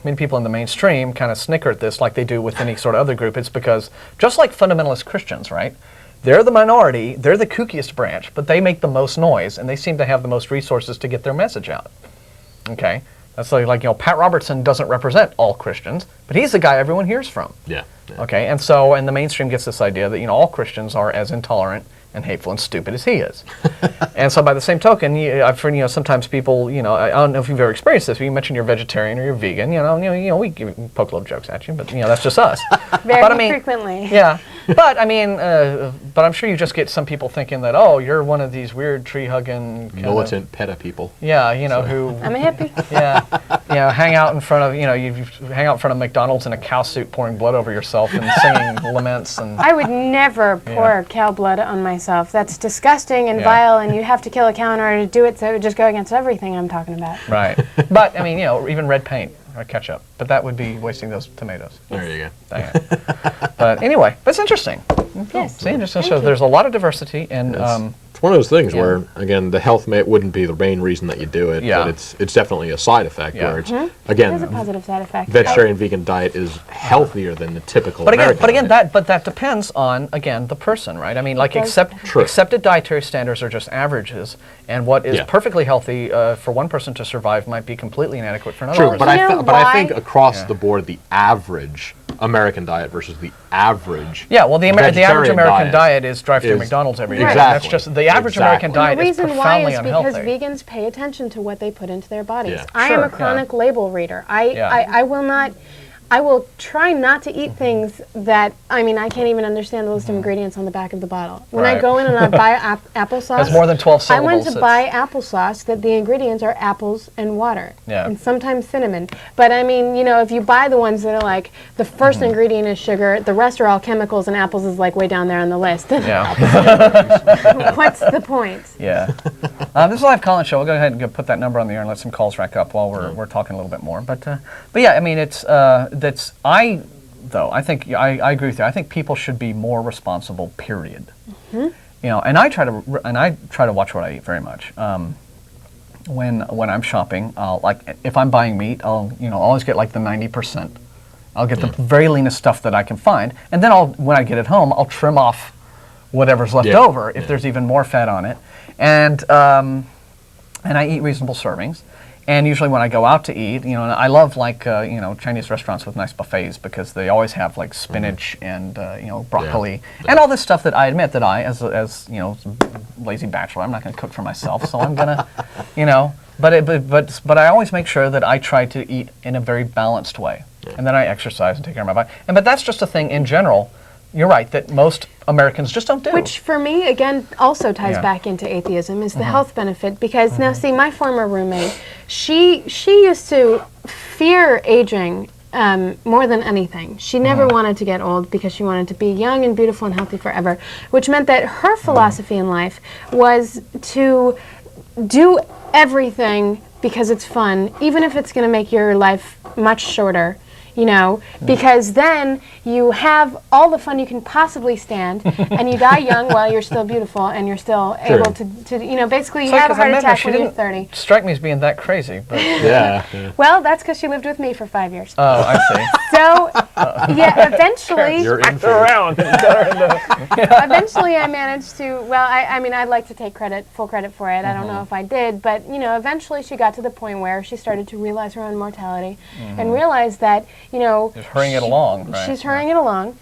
many people in the mainstream kind of snicker at this like they do with any sort of other group. It's because just like fundamentalist Christians, right? They're the minority, they're the kookiest branch, but they make the most noise, and they seem to have the most resources to get their message out. Okay? That's like Pat Robertson doesn't represent all Christians, but he's the guy everyone hears from. Yeah. Okay? And so, and the mainstream gets this idea that, all Christians are as intolerant and hateful and stupid as he is. And so by the same token, I've heard, sometimes people, I don't know if you've ever experienced this, but you mention you're vegetarian or you're vegan, we poke little jokes at you, but that's just us. Very frequently. Yeah. But I mean, but I'm sure you just get some people thinking that, oh, you're one of these weird tree-hugging Militant PETA people. Yeah, who I'm a hippie. hang out in front of, you hang out in front of McDonald's in a cow suit pouring blood over yourself and singing laments and I would never pour cow blood on myself. That's disgusting and vile, and you have to kill a cow in order to do it, so it would just go against everything I'm talking about. Right. But I mean, even red paint or ketchup, but that would be wasting those tomatoes. There you go. Dang it. But anyway, that's interesting. Yes. See, interesting. So there's a lot of diversity, and It's one of those things where, again, the health wouldn't be the main reason that you do it, Yeah. but it's definitely a side effect where it's, again, There's a positive side effect. vegetarian vegan diet is healthier than the typical But again, American diet. that depends on, again, the person, right? I mean, like does True. accepted dietary standards are just averages, and what is Yeah. perfectly healthy for one person to survive might be completely inadequate for another True, person. but I think why? across the board, the average American diet versus the average Yeah, well, the average vegetarian American diet is drive through is- McDonald's every day. Exactly. That's just the average American Exactly. diet The is reason why profoundly is unhealthy. because vegans pay attention to what they put into their bodies. Yeah. I Sure, am a yeah. chronic label reader. I will not. I will try not to eat things that, I can't even understand the list of ingredients on the back of the bottle. When I Right. go in and I buy applesauce, Has more than 12 I went syllables. to buy applesauce that the ingredients are apples and water. Yeah. And sometimes cinnamon. But if you buy the ones that are like, the first ingredient is sugar, the rest are all chemicals, and apples is like way down there on the list. Yeah. What's the point? Yeah. This is a live call-in show. We'll go ahead and put that number on the air and let some calls rack up while we're talking a little bit more. But yeah, I mean, it's though. I think I agree with you. I think people should be more responsible. Period. You know, and I try to watch what I eat very much. When I'm shopping, like if I'm buying meat, I'll always get like the 90%. I'll get the very leanest stuff that I can find, and then when I get it home, I'll trim off whatever's left over if there's even more fat on it, and I eat reasonable servings. And usually when I go out to eat, you know, and I love like Chinese restaurants with nice buffets because they always have like spinach and broccoli and all this stuff that I admit that I, as lazy bachelor, I'm not going to cook for myself, so I'm gonna, but I always make sure that I try to eat in a very balanced way, and then I exercise and take care of my body. But that's just a thing in general. You're right that most Americans just don't do. Which for me, again, also ties back into atheism, is the health benefit. Because now, see, my former roommate, she used to fear aging more than anything. She never wanted to get old because she wanted to be young and beautiful and healthy forever, which meant that her philosophy in life was to do everything because it's fun, even if it's going to make your life much shorter. Because then you have all the fun you can possibly stand, and you die young while you're still beautiful, and you're still able to basically you have a heart attack when you're 30. Strike me as being that crazy, but Well, that's because she lived with me for 5 years. Oh, I see. So, eventually, You're in for around. eventually I managed to. Well, I'd like to take full credit for it. I don't know if I did, but eventually she got to the point where she started to realize her own mortality, and realize that. Just hurrying it along, right? She's hurrying it along.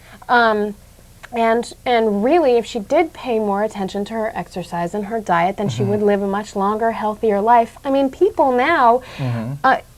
And really, if she did pay more attention to her exercise and her diet, then she would live a much longer, healthier life. I mean, people now,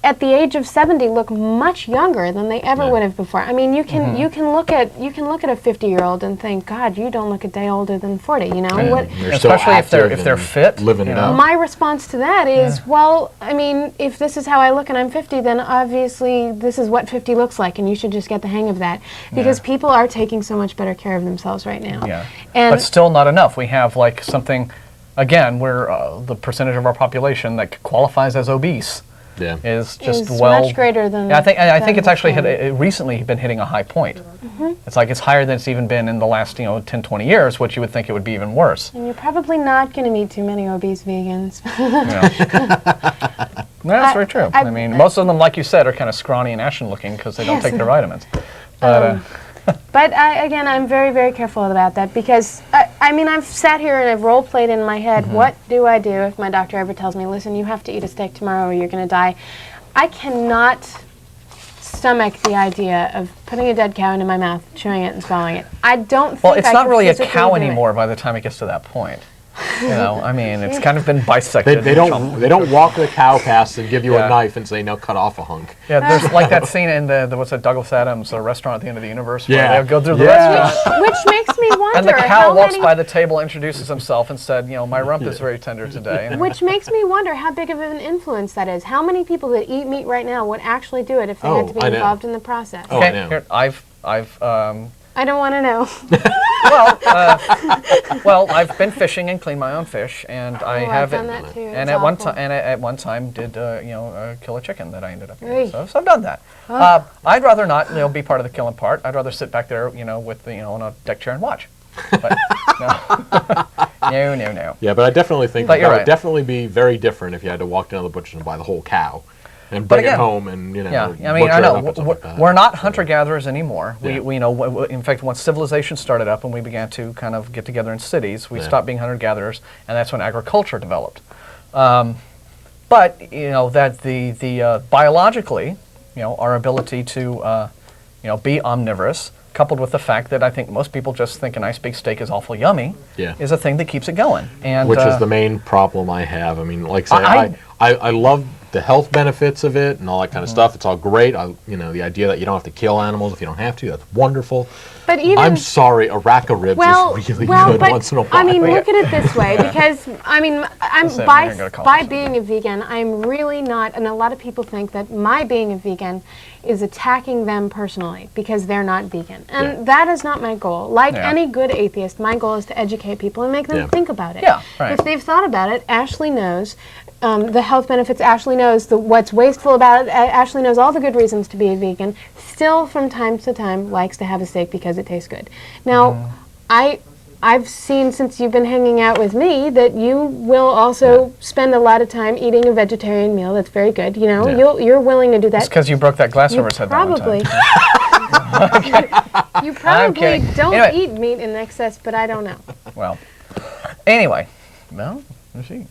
at the age of 70, look much younger than they ever would have before. I mean, you can look at a 50-year-old and think, God, you don't look a day older than 40. Especially if they're fit, living it up. My response to that is, well, I mean, if this is how I look and I'm 50, then obviously this is what 50 looks like, and you should just get the hang of that, because people are taking so much better care of themselves right now. Yeah, but still not enough. We have like something, again, where the percentage of our population that qualifies as obese is just much greater than. I think it's actually recently been hitting a high point. It's like it's higher than it's even been in the last 10, 20 years, which you would think it would be even worse. And you're probably not going to meet too many obese vegans. No, that's very true. I mean, most of them, like you said, are kind of scrawny and ashen looking because they don't take their vitamins. But again, I'm very, very careful about that because, I've sat here and I've role-played in my head, what do I do if my doctor ever tells me, listen, you have to eat a steak tomorrow or you're going to die? I cannot stomach the idea of putting a dead cow into my mouth, chewing it and swallowing it. I don't think it's not really a cow anymore by the time it gets to that point. It's kind of been bisected. They don't walk the cow past and give you a knife and say, no, cut off a hunk. Yeah, there's like that scene in what's that, Douglas Adams restaurant at the end of the universe where they go through the restaurant. Which makes me wonder. And the cow walks by the table, introduces himself, and said, my rump is very tender today. Which makes me wonder how big of an influence that is. How many people that eat meat right now would actually do it if they had to be involved in the process? Oh, I know. Here, I don't want to know. Well, I've been fishing and cleaned my own fish, and I've done that too. And It's at one time did kill a chicken that I ended up eating. So I've done that. I'd rather not be part of the killing part. I'd rather sit back there with on a deck chair and watch. But no. Yeah, but I definitely think But that you're would right. definitely be very different if you had to walk down to the butcher's and buy the whole cow and bring it home and I butcher it up and stuff like that. We're not hunter-gatherers anymore. Yeah. We in fact, once civilization started up and we began to kind of get together in cities, we stopped being hunter-gatherers, and that's when agriculture developed. But that the biologically, our ability to be omnivorous, coupled with the fact that I think most people just think a nice big steak is awful yummy, is a thing that keeps it going. And which is the main problem I have. I mean, like I love the health benefits of it and all that kind of stuff. It's all great. The idea that you don't have to kill animals if you don't have to, that's wonderful. But even I'm sorry, a rack of ribs is really good once in a while. Look at it this way, because by being a vegan, I'm really not, and a lot of people think that my being a vegan is attacking them personally because they're not vegan. And that is not my goal. Like any good atheist, my goal is to educate people and make them think about it. Yeah, right. If they've thought about it, Ashley knows the health benefits. Ashley knows what's wasteful about it. Ashley knows all the good reasons to be a vegan. Still, from time to time, likes to have a steak because it tastes good. Now, I've seen, since you've been hanging out with me, that you will also spend a lot of time eating a vegetarian meal. That's very good. You know, you're willing to do that. It's because you broke that glass over his head that one time. You probably don't Anyway. eat meat in excess, but I don't know. Well, anyway, well, let's see.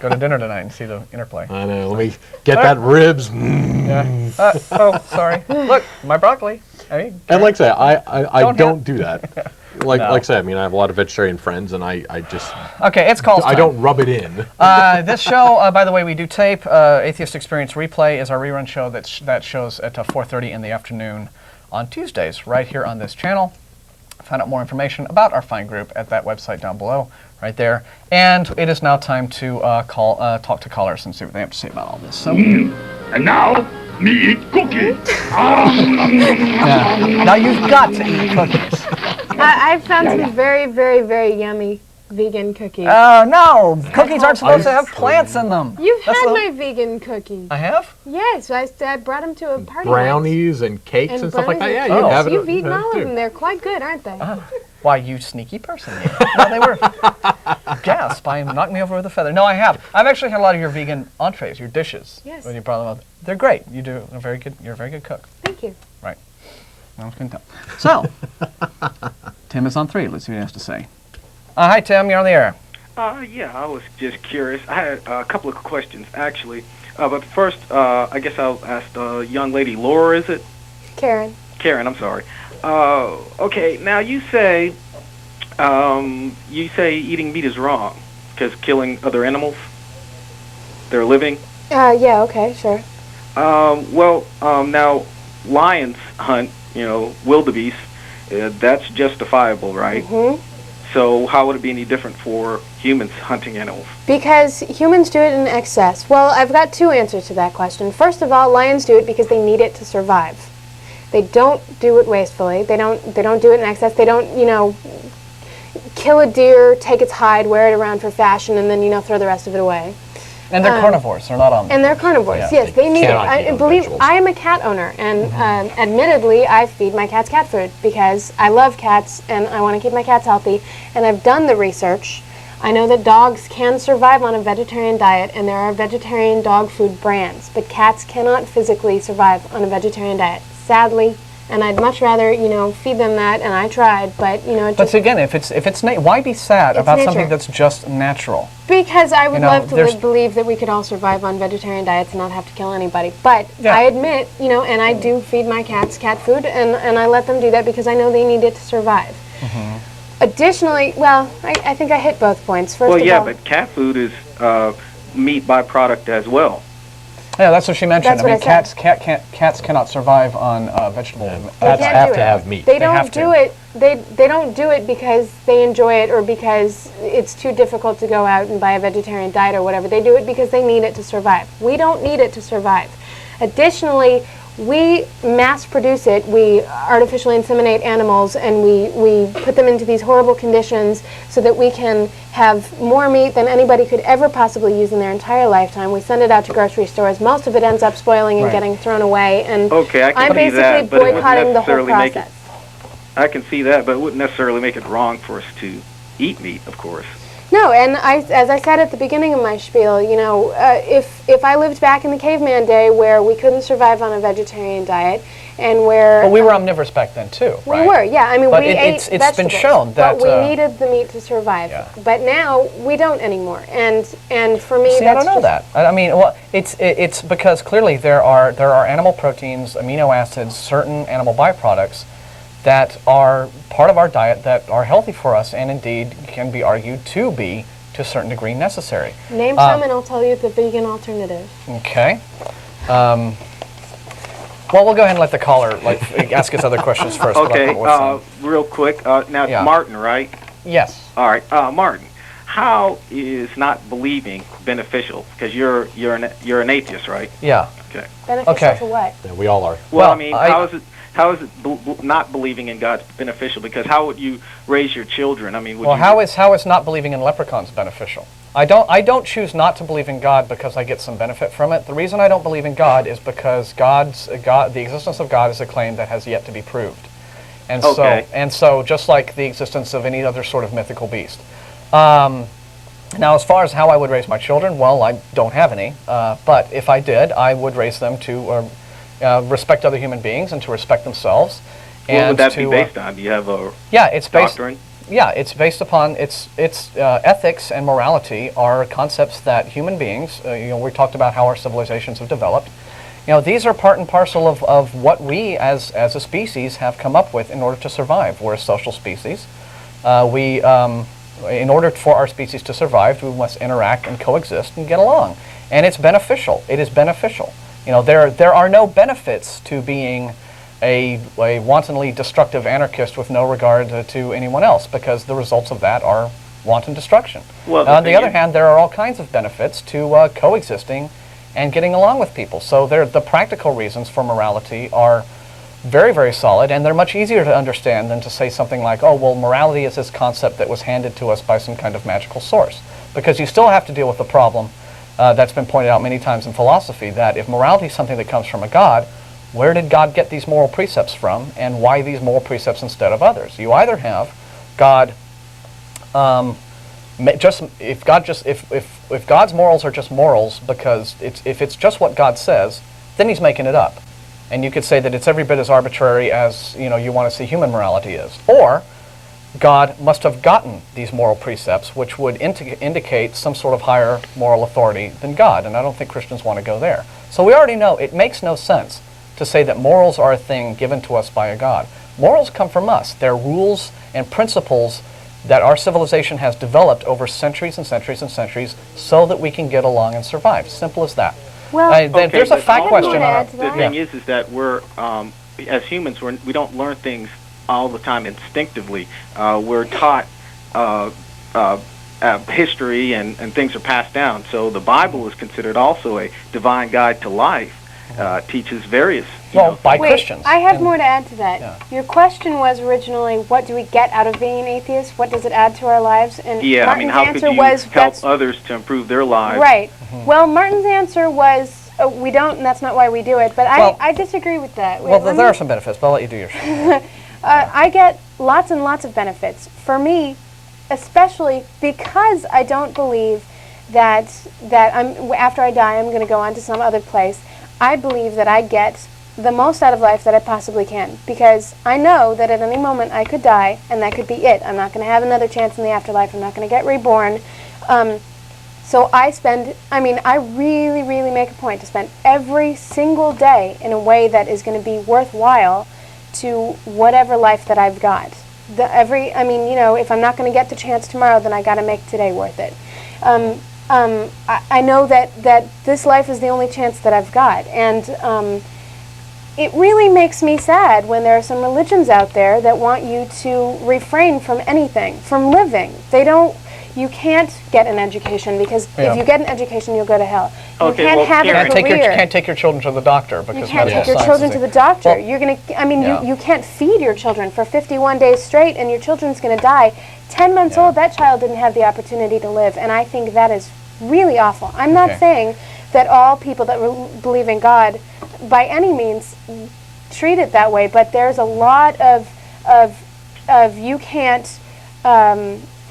Go to dinner tonight and see the interplay. I know. Let me get that ribs. Yeah. Oh, sorry. Look, my broccoli. I mean, And like I say, I don't do that. Like No. I say, I mean, I have a lot of vegetarian friends, and I just okay, it's called. I don't rub it in. This show, by the way, we do tape. Atheist Experience Replay is our rerun show that shows at 4:30 in the afternoon on Tuesdays, right here on this channel. Find out more information about our fine group at that website down below, right there. And it is now time to talk to callers and see what they have to say about all this. So, And now, me eat cookie. now you've got to eat cookies. I've found some very, very, very yummy vegan cookies. Oh no! Cookies aren't supposed to have plants in them. You've That's had the- my vegan cookie. I have. Yes, I brought them to a party. Brownies and cakes and, stuff like that. Yeah, brownies you and have cakes. it. You've eaten all too. of them. They're quite good, aren't they? Why, you sneaky person, you. No, they were. Gasp, I knocked me over with a feather. No, I have. I've actually had a lot of your vegan entrees, your dishes. Yes. When you brought them up. They're great. You're a very good cook. Thank you. Right. I was going to tell. So, Tim is on 3. Let's see what he has to say. Hi, Tim. You're on the air. Yeah, I was just curious. I had a couple of questions, actually. But first, I guess I'll ask the young lady, Laura, is it? Keryn. Keryn, I'm sorry. Okay, now you say eating meat is wrong because killing other animals, they're living. Yeah, okay, sure. Now lions hunt, wildebeest. That's justifiable, right? Mm-hmm. So how would it be any different for humans hunting animals? Because humans do it in excess. Well, I've got 2 answers to that question. First of all, lions do it because they need it to survive. They don't do it wastefully. They don't do it in excess. They don't, kill a deer, take its hide, wear it around for fashion, and then, throw the rest of it away. And they're carnivores. They're not omnivores. And they're carnivores. Yeah. Yes, they need it. cannot eat I other believe vegetables. I am a cat owner, and admittedly, I feed my cats cat food because I love cats and I want to keep my cats healthy. And I've done the research. I know that dogs can survive on a vegetarian diet, and there are vegetarian dog food brands, but cats cannot physically survive on a vegetarian diet, sadly. And I'd much rather, feed them that. And I tried, but it But just again, if it's why be sad It's about nature. something that's just natural? because I would love to there's- believe that we could all survive on vegetarian diets and not have to kill anybody. But Yeah. I admit, and I do feed my cats cat food, and I let them do that because I know they need it to survive. Additionally, well, I think I hit both points. First Well, of yeah, all, but cat food is meat byproduct as well. Yeah, that's what she mentioned. That's what I said. Cats cannot survive on vegetable. Cats can't have do to it. have meat. They have don't to. do it. They don't do it because they enjoy it or because it's too difficult to go out and buy a vegetarian diet or whatever. They do it because they need it to survive. We don't need it to survive. Additionally, we mass produce it. We artificially inseminate animals and we put them into these horrible conditions so that we can have more meat than anybody could ever possibly use in their entire lifetime. We send it out to grocery stores. Most of it ends up spoiling and Right. getting thrown away. And Okay, I can I'm see basically that, but it wouldn't boycotting the whole necessarily make it- process. I can see that, but it wouldn't necessarily make it wrong for us to eat meat, of course. No, and as I said at the beginning of my spiel, if I lived back in the caveman day where we couldn't survive on a vegetarian diet, and where But we were omnivorous back then too, we right? were, yeah. I mean, But we it's ate been vegetables, shown that, but we needed the meat to survive. Yeah. But now we don't anymore, and for me, See, I that's don't know just, that. I mean, well, it's because clearly there are animal proteins, amino acids, certain animal byproducts that are part of our diet that are healthy for us and indeed can be argued to be, to a certain degree, necessary. Name some, and I'll tell you the vegan alternative. Okay. Well, we'll go ahead and let the caller ask us other questions first. but I'll Okay, come up with some. real quick. Now, it's Yeah. Martin, right? Yes. All right, Martin. How is not believing beneficial? Because you're an atheist, right? Yeah. Okay. Beneficial Okay. to what? Yeah, we all are. Well, Well, I mean, I- how is it? how is it not believing in God's beneficial? Because how would you raise your children? I mean, would Well, you, how is not believing in leprechauns beneficial? I don't choose not to believe in God because I get some benefit from it. The reason I don't believe in God is because the existence of God is a claim that has yet to be proved. And so just like the existence of any other sort of mythical beast. Now, as far as how I would raise my children, well, I don't have any. But if I did, I would raise them to respect other human beings and to respect themselves. What would that be based on? Do you have a doctrine? Yeah, it's based upon ethics and morality are concepts that human beings. We talked about how our civilizations have developed. These are part and parcel of what we as a species have come up with in order to survive. We're a social species. In order for our species to survive, we must interact and coexist and get along. And it's beneficial. It is beneficial. There are no benefits to being a wantonly destructive anarchist with no regard to anyone else, because the results of that are wanton destruction. Well, on the other hand, there are all kinds of benefits to coexisting and getting along with people. So the practical reasons for morality are very, very solid, and they're much easier to understand than to say something like, oh, well, morality is this concept that was handed to us by some kind of magical source. Because you still have to deal with the problem that's been pointed out many times in philosophy, that if morality is something that comes from a God, where did God get these moral precepts from, and why these moral precepts instead of others? You either have God, if God's morals are just morals because if it's just what God says, then he's making it up. And you could say that it's every bit as arbitrary as you want to see human morality is. Or God must have gotten these moral precepts, which would indicate some sort of higher moral authority than God, and I don't think Christians want to go there. So we already know it makes no sense to say that morals are a thing given to us by a God. Morals come from us. They're rules and principles that our civilization has developed over centuries and centuries and centuries so that we can get along and survive. Simple as that. Well, there's a fact question on The thing is that we're, as humans, we don't learn things all the time instinctively. We're taught history and things are passed down. So the Bible is considered also a divine guide to life. Teaches various by Christians. I have more to add to that. Yeah. Your question was originally, what do we get out of being an atheist? What does it add to our lives? And Martin's how answer could you was help others to improve their lives? Right. Well, Martin's answer was we don't, and that's not why we do it. But I disagree with that. There are some benefits, but I'll let you do yours. I get lots and lots of benefits. For me, especially because I don't believe that after I die I'm going to go on to some other place. I believe that I get the most out of life that I possibly can, because I know that at any moment I could die and that could be it. I'm not going to have another chance in the afterlife. I'm not going to get reborn. So I really, really make a point to spend every single day in a way that is going to be worthwhile to whatever life that I've got. If I'm not going to get the chance tomorrow, then I got to make today worth it. I know that this life is the only chance that I've got, and it really makes me sad when there are some religions out there that want you to refrain from anything, from living. You can't get an education because if you get an education, you'll go to hell. You can't have a career. You can't take your children to the doctor because you can't take your children to the doctor. Well, you're gonna. You can't feed your children for 51 days straight, and your children's going to die. 10 months old, that child didn't have the opportunity to live, and I think that is really awful. I'm not saying that all people that believe in God, by any means, treat it that way, but there's a lot of you can't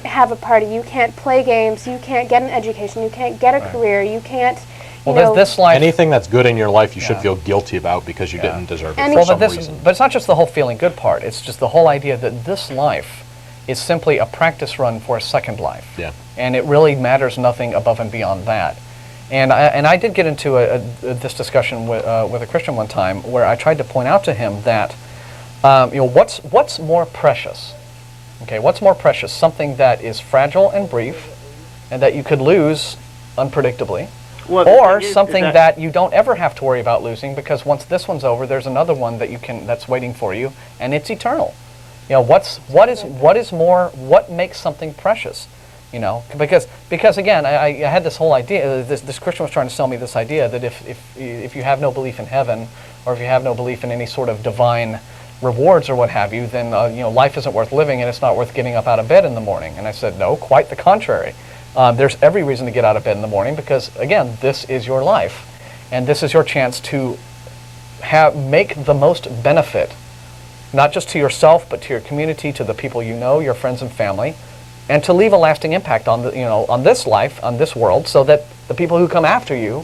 have a party, you can't play games, you can't get an education, you can't get a career, you can't. This life, anything that's good in your life, you should feel guilty about because you didn't deserve it for some reason. But it's not just the whole feeling good part. It's just the whole idea that this life is simply a practice run for a second life. Yeah. And it really matters nothing above and beyond that. And I did get into this discussion with a Christian one time where I tried to point out to him that what's more precious? Okay, what's more precious? Something that is fragile and brief, and that you could lose unpredictably, or something that you don't ever have to worry about losing because once this one's over, there's another one that's waiting for you, and it's eternal. What makes something precious? You know, because again, I had this whole idea. This Christian was trying to sell me this idea that if you have no belief in heaven, or if you have no belief in any sort of divine rewards or what have you, then you know, life isn't worth living and it's not worth getting up out of bed in the morning. And I said, no, quite the contrary. There's every reason to get out of bed in the morning because, again, this is your life, and this is your chance to make the most benefit, not just to yourself, but to your community, to the people you know, your friends and family, and to leave a lasting impact on on this life, on this world, so that the people who come after you,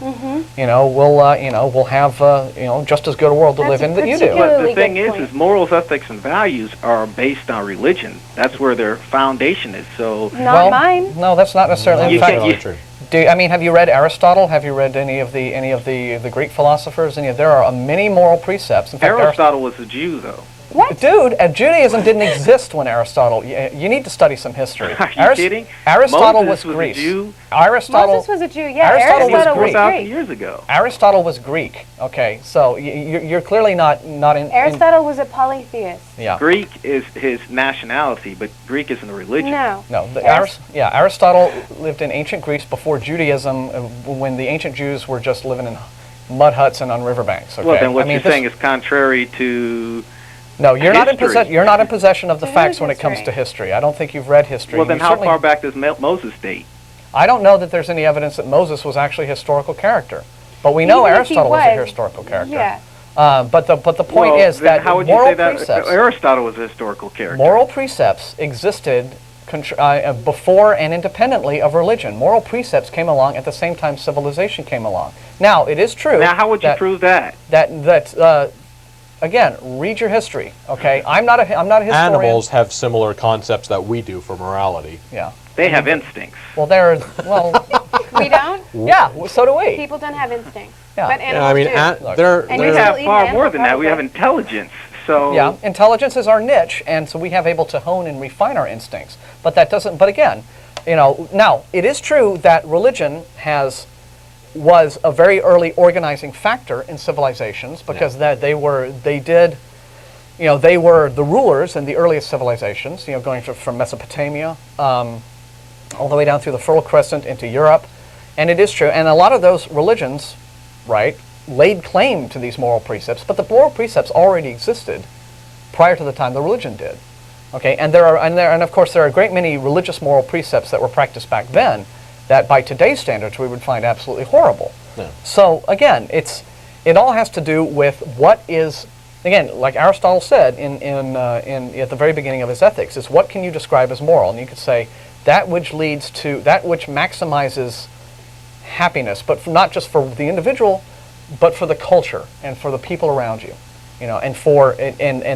will have just as good a world to live in that you do. But the thing is morals, ethics, and values are based on religion. That's where their foundation is. So not mine. No, that's not necessarily. In fact, true. Have you read Aristotle? Have you read any of the Greek philosophers? There are many moral precepts. In fact, Aristotle was a Jew, though. What? Dude, Judaism didn't exist when Aristotle. You need to study some history. Are you kidding? Aristotle Moses was Greece. A Jew. Moses was a Jew. Yeah, Aristotle was Aristotle was Greek. 4,000 years ago. Aristotle was Greek. Okay, so you're clearly not in. Aristotle was a polytheist. Yeah. Greek is his nationality, but Greek isn't a religion. No. No. Aristotle lived in ancient Greece before Judaism, when the ancient Jews were just living in mud huts and on riverbanks. Okay? Well, then what you're saying is contrary to. No, you're not in history. possession. You're not in possession of the To facts whose when it comes history? to history. I don't think you've read history. Well, then You how certainly- far back does Moses date? I don't know that there's any evidence that Moses was actually a historical character, but we know Even if he Aristotle was a was, historical character. Yeah. But the point Well, is then that how would you moral say that precepts. Aristotle was a historical character? Moral precepts existed before and independently of religion. Moral precepts came along at the same time civilization came along. Now, it is true. Now, how would you prove that? Again, read your history. Okay, I'm not a historian. Animals have similar concepts that we do for morality. Yeah. They have instincts. Well, We don't? yeah. So do we. People don't have instincts. Yeah. But Yeah, I animals mean, do. they're And We you have still eat far an more animal, than that. We have probably. intelligence. So Yeah, intelligence is our niche, and so we have able to hone and refine our instincts. But that doesn't. But again, now it is true that religion was a very early organizing factor in civilizations because they were the rulers in the earliest civilizations. Going from Mesopotamia all the way down through the Fertile Crescent into Europe, and it is true. And a lot of those religions, right, laid claim to these moral precepts, but the moral precepts already existed prior to the time the religion did. Okay, and of course there are a great many religious moral precepts that were practiced back then that by today's standards we would find absolutely horrible. Yeah. So again, it all has to do with what is, again, like Aristotle said at the very beginning of his Ethics, is what can you describe as moral? And you could say that which maximizes happiness, but not just for the individual, but for the culture and for the people around you, and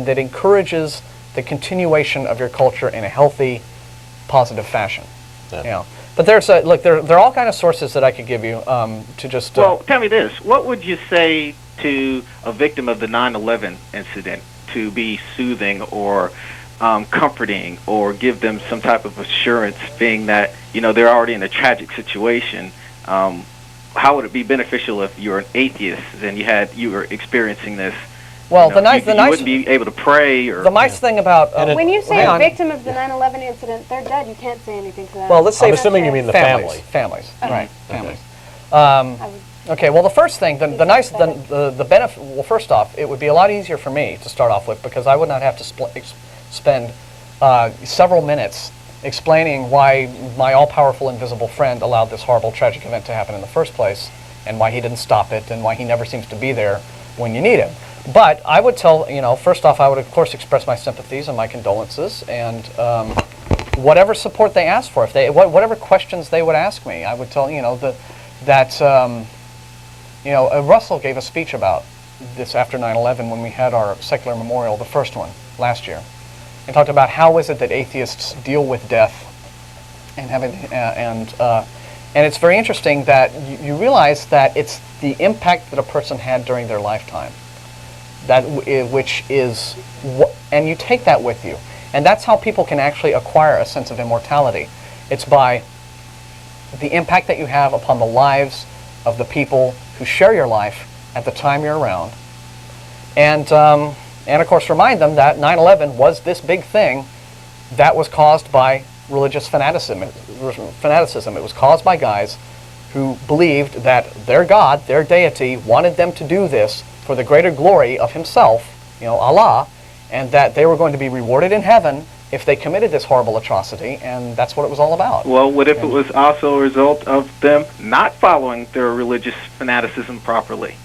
that encourages the continuation of your culture in a healthy, positive fashion. Yeah. But there are all kind of sources that I could give you to just. well, tell me this: what would you say to a victim of the 9/11 incident to be soothing or comforting, or give them some type of assurance, being that they're already in a tragic situation? How would it be beneficial if you're an atheist and you were experiencing this? Well, you wouldn't be able to pray, or the nice thing about When you say hang a on. victim of the 9/11 incident, they're dead. You can't say anything to them. Well, let's say I'm assuming you mean the family. Families, right? Okay. Families. Okay. Well, the first thing, the benefit. Well, first off, it would be a lot easier for me to start off with because I would not have to spend several minutes explaining why my all-powerful invisible friend allowed this horrible, tragic event to happen in the first place, and why he didn't stop it, and why he never seems to be there when you need him. But I would tell, first off, I would of course express my sympathies and my condolences, and whatever support they ask for, whatever questions they would ask me, I would tell Russell gave a speech about this after 9/11 when we had our secular memorial, the first one last year, and talked about how is it that atheists deal with death, and it's very interesting that you realize that it's the impact that a person had during their lifetime. And you take that with you. And that's how people can actually acquire a sense of immortality. It's by the impact that you have upon the lives of the people who share your life at the time you're around. And of course remind them that 9/11 was this big thing that was caused by religious fanaticism. It was caused by guys who believed that their God, their deity, wanted them to do this for the greater glory of himself, Allah, and that they were going to be rewarded in heaven if they committed this horrible atrocity, and that's what it was all about. Well, what if it was also a result of them not following their religious fanaticism properly?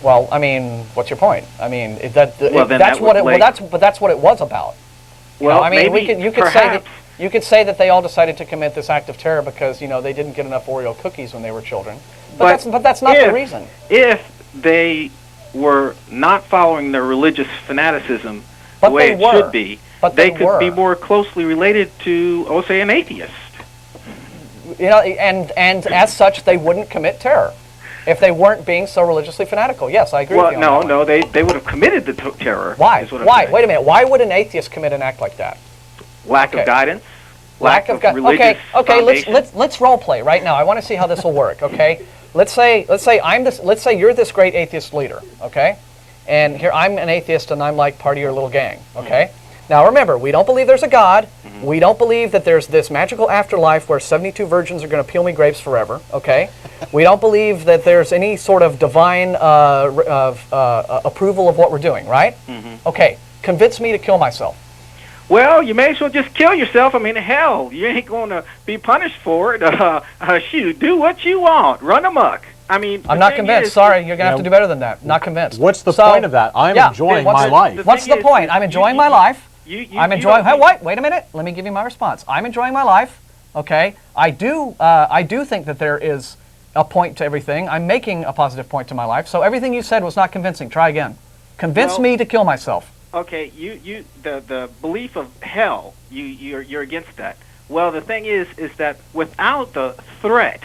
Well, I mean, what's your point? I mean, that's that what would that's what it was about. Well, I mean, maybe, you could say that they all decided to commit this act of terror because they didn't get enough Oreo cookies when they were children. But that's not the reason. If they were not following their religious fanaticism the way it should be, they could be more closely related to, say, an atheist. And as such, they wouldn't commit terror if they weren't being so religiously fanatical. Yes, I agree with you on that. No, they would have committed the terror. Why? Why? Wait a minute. Why would an atheist commit an act like that? Lack of guidance. Lack of religious foundation. Let's role play right now. I want to see how this will work. Okay. Let's say you're this great atheist leader. Okay. And here I'm an atheist and I'm like part of your little gang. Okay. Now remember, we don't believe there's a God. We don't believe that there's this magical afterlife where 72 virgins are going to peel me grapes forever. Okay. We don't believe that there's any sort of divine approval of what we're doing. Right. Okay. Convince me to kill myself. Well, you may as well just kill yourself. I mean, hell, you ain't going to be punished for it. Shoot, do what you want. Run amok. I mean, I'm not convinced. Sorry, you're going to have to do better than that. Not convinced. What's the point of that? I'm enjoying my life. What's the point? I'm enjoying my life. I'm enjoying. Wait a minute. Let me give you my response. I'm enjoying my life. Okay. I do think that there is a point to everything. I'm making a positive point to my life. So everything you said was not convincing. Try again. Convince me to kill myself. Okay, the belief of hell, you're against that. Well, the thing is that without the threat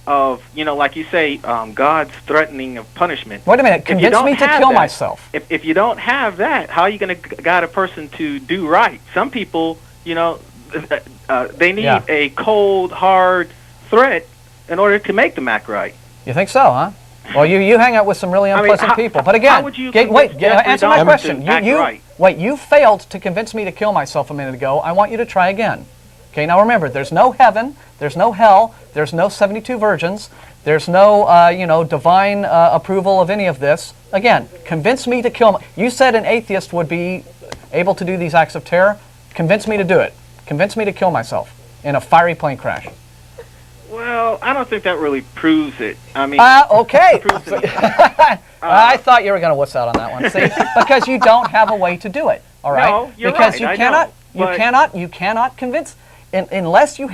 of, like you say, God's threatening of punishment. Wait a minute, convince me to kill myself. If you don't have that, how are you going to guide a person to do right? Some people, they need a cold, hard threat in order to make them act right. You think so, huh? Well, you hang out with some really unpleasant people. But again, answer my question. You failed to convince me to kill myself a minute ago. I want you to try again. Okay, now remember, there's no heaven, there's no hell, there's no 72 virgins, there's no, divine approval of any of this. Again, convince me to kill You said an atheist would be able to do these acts of terror. Convince me to do it. Convince me to kill myself in a fiery plane crash. Well, I don't think that really proves it. I mean, okay. I thought you were going to wuss out on that one. See, because you don't have a way to do it. All right. No, you're because right. you cannot convince unless you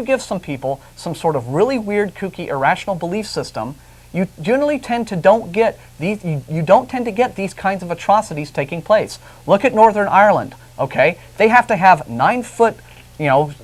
give some people some sort of really weird, kooky, irrational belief system. You generally tend to don't get these. You don't tend to get these kinds of atrocities taking place. Look at Northern Ireland. Okay, they have to have 9-foot.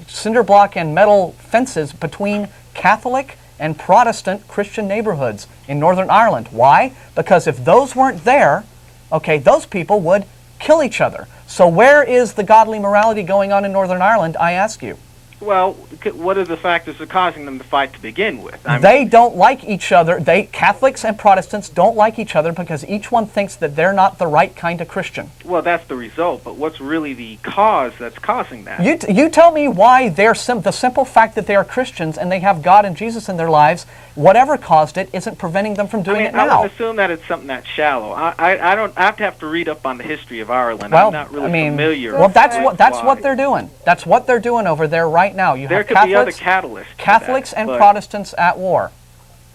Cinder block and metal fences between Catholic and Protestant Christian neighborhoods in Northern Ireland. Why? Because if those weren't there, those people would kill each other. So where is the godly morality going on in Northern Ireland, I ask you? Well, what are the factors that are causing them to fight to begin with? They don't like each other. Catholics and Protestants don't like each other because each one thinks that they're not the right kind of Christian. Well, that's the result, but what's really the cause that's causing that? You tell me why the simple fact that they are Christians and they have God and Jesus in their lives, whatever caused it, isn't preventing them from doing it now. I would assume that it's something that's shallow. I don't. I have to read up on the history of Ireland. I'm not really familiar. Well, that's what they're doing. That's what they're doing over there right now. You there have could Catholics, be other catalysts. Catholics and Protestants at war.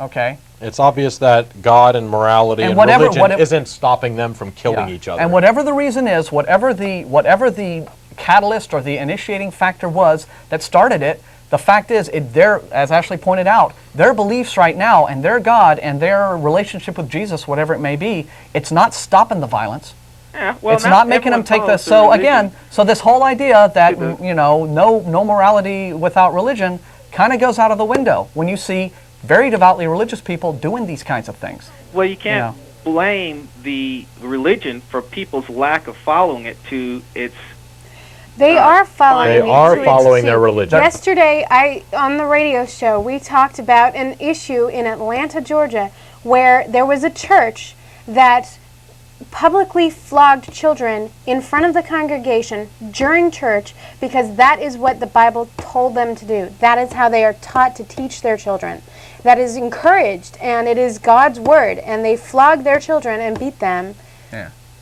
Okay. It's obvious that God and morality and religion isn't stopping them from killing each other. And whatever the reason is, whatever the catalyst or the initiating factor was that started it, the fact is, as Ashley pointed out, their beliefs right now and their God and their relationship with Jesus, whatever it may be, it's not stopping the violence. Yeah, well, it's not making them take this. So again, this whole idea that no morality without religion kind of goes out of the window when you see very devoutly religious people doing these kinds of things. Well, you can't blame the religion for people's lack of following it to its. They are following. They are following their religion. Yesterday, on the radio show, we talked about an issue in Atlanta, Georgia, where there was a church that publicly flogged children in front of the congregation during church because that is what the Bible told them to do. That is how they are taught to teach their children. That is encouraged, and it is God's word, and they flog their children and beat them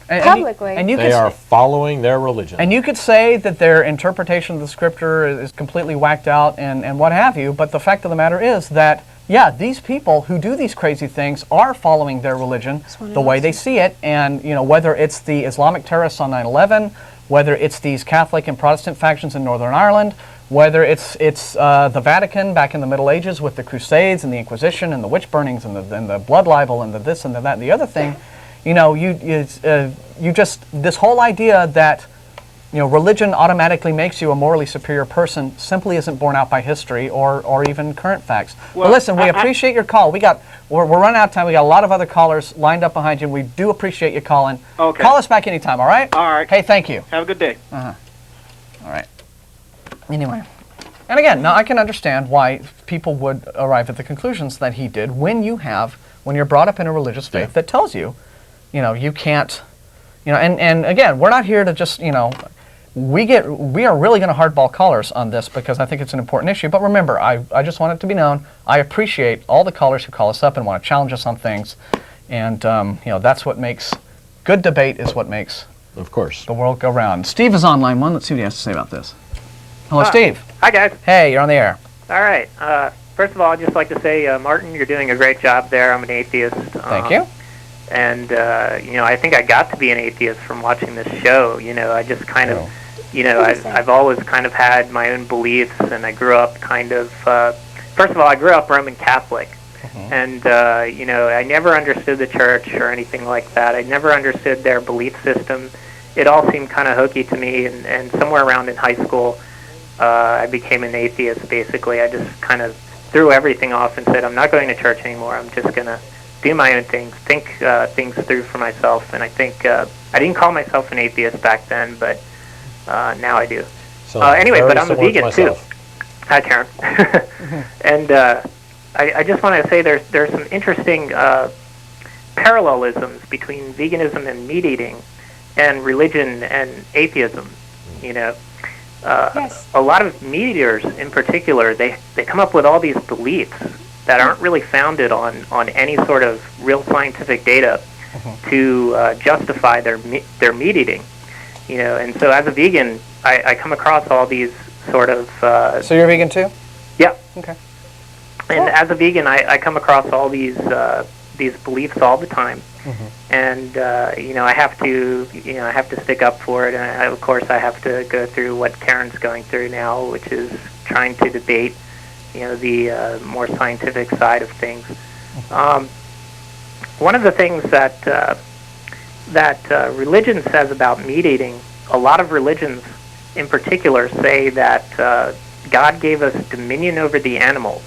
publicly. They are following their religion. And you could say that their interpretation of the scripture is completely whacked out and what have you, but the fact of the matter is that, yeah, these people who do these crazy things are following their religion the way they see it, and whether it's the Islamic terrorists on 9/11, whether it's these Catholic and Protestant factions in Northern Ireland, whether it's the Vatican back in the Middle Ages with the Crusades and the Inquisition and the witch burnings and the blood libel and the this and the that and the other thing, you just, this whole idea that religion automatically makes you a morally superior person simply isn't borne out by history or even current facts. Well, but listen, we appreciate your call. We're running out of time. We got a lot of other callers lined up behind you. We do appreciate you calling. Okay. Call us back anytime, all right? All right. Hey, thank you. Have a good day. All right. Anyway. And again, now I can understand why people would arrive at the conclusions that he did when you're brought up in a religious faith that tells you, you can't, and again, we're not here to just, we are really going to hardball callers on this because I think it's an important issue. But remember, I just want it to be known, I appreciate all the callers who call us up and want to challenge us on things. And, that's what makes, good debate is what makes of course, the world go round. Steve is on line one. Let's see what he has to say about this. Hello, Steve. Hi, guys. Hey, you're on the air. All right. First of all, I'd just like to say, Martin, you're doing a great job there. I'm an atheist. Thank you. And, I think I got to be an atheist from watching this show. I just kind of, I've always kind of had my own beliefs, and I grew up kind of, first of all, I grew up Roman Catholic. And, I never understood the church or anything like that. I never understood their belief system. It all seemed kind of hokey to me, and somewhere around in high school, I became an atheist, basically. I just kind of threw everything off and said, I'm not going to church anymore. I'm just going to do my own things, think things through for myself. And I think I didn't call myself an atheist back then, but now I do. So anyway, but I'm a vegan, too. Hi, Keryn. And I just want to say there's some interesting parallelisms between veganism and meat eating and religion and atheism. Yes. A lot of meat eaters in particular, they come up with all these beliefs that aren't really founded on any sort of real scientific data to justify their meat eating. And so as a vegan, I come across all these sort of... So you're vegan too? Yeah. Okay. And as a vegan, I come across all these beliefs all the time, and I have to stick up for it. And of course, I have to go through what Keryn's going through now, which is trying to debate, the more scientific side of things. One of the things that religion says about meat eating, a lot of religions, in particular, say that God gave us dominion over the animals.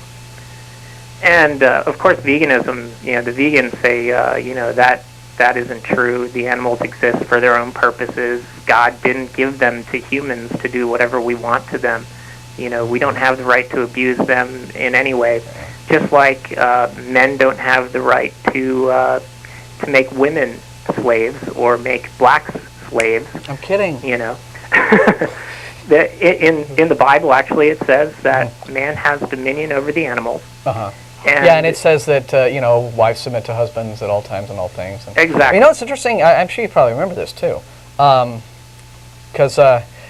And, of course, veganism, the vegans say, that isn't true. The animals exist for their own purposes. God didn't give them to humans to do whatever we want to them. We don't have the right to abuse them in any way. Just like men don't have the right to make women slaves or make blacks slaves. I'm kidding. In the Bible, actually, it says that man has dominion over the animals. And it says that, wives submit to husbands at all times and all things. And, exactly. It's interesting. I'm sure you probably remember this, too. Because,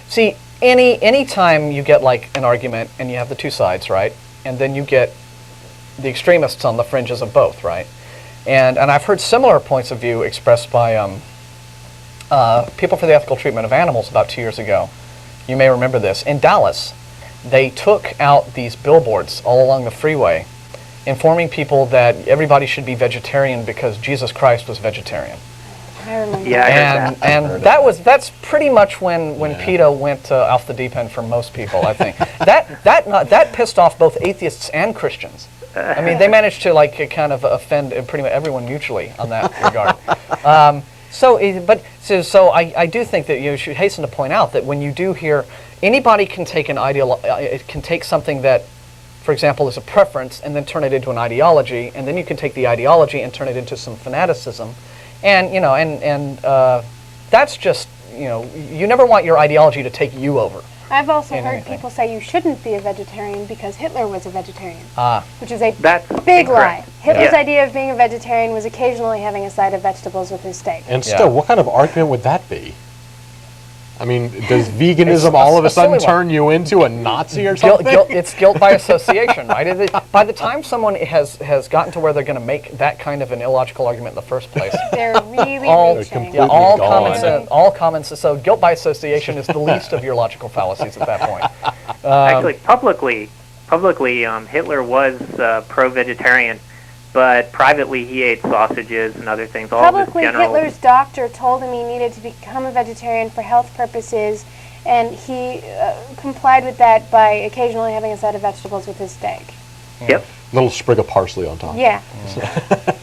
see, any time you get, like, an argument and you have the two sides, right? And then you get the extremists on the fringes of both, right? And I've heard similar points of view expressed by People for the Ethical Treatment of Animals about 2 years ago. You may remember this. In Dallas, they took out these billboards all along the freeway informing people that everybody should be vegetarian because Jesus Christ was vegetarian. I remember. Yeah, I heard and that's pretty much when PETA went off the deep end for most people, I think. that pissed off both atheists and Christians. I mean, they managed to kind of offend pretty much everyone mutually on that regard. So I do think that you should hasten to point out that when you do hear anybody can take can take something that, for example, is a preference and then turn it into an ideology, and then you can take the ideology and turn it into some fanaticism, And that's just, you never want your ideology to take you over. I've also in heard anything. people say you shouldn't be a vegetarian because Hitler was a vegetarian, Ah, which is a That's big incorrect. lie. Hitler's Yeah. idea of being a vegetarian was occasionally having a side of vegetables with his steak. And Yeah. still, what kind of argument would that be? I mean, does veganism It's all of a a sudden silly one. turn you into a Nazi or guilt, something? it's guilt by association, right? By the time someone has gotten to where they're going to make that kind of an illogical argument in the first place, They're really all reaching. completely all gone. common sense, so guilt by association is the least of your logical fallacies at that point. Actually, publicly, Hitler was pro-vegetarian, but privately he ate sausages and other things. All of Publicly, his general. Hitler's doctor told him he needed to become a vegetarian for health purposes, and he complied with that by occasionally having a side of vegetables with his steak. Yep. Little sprig of parsley on top. Yeah.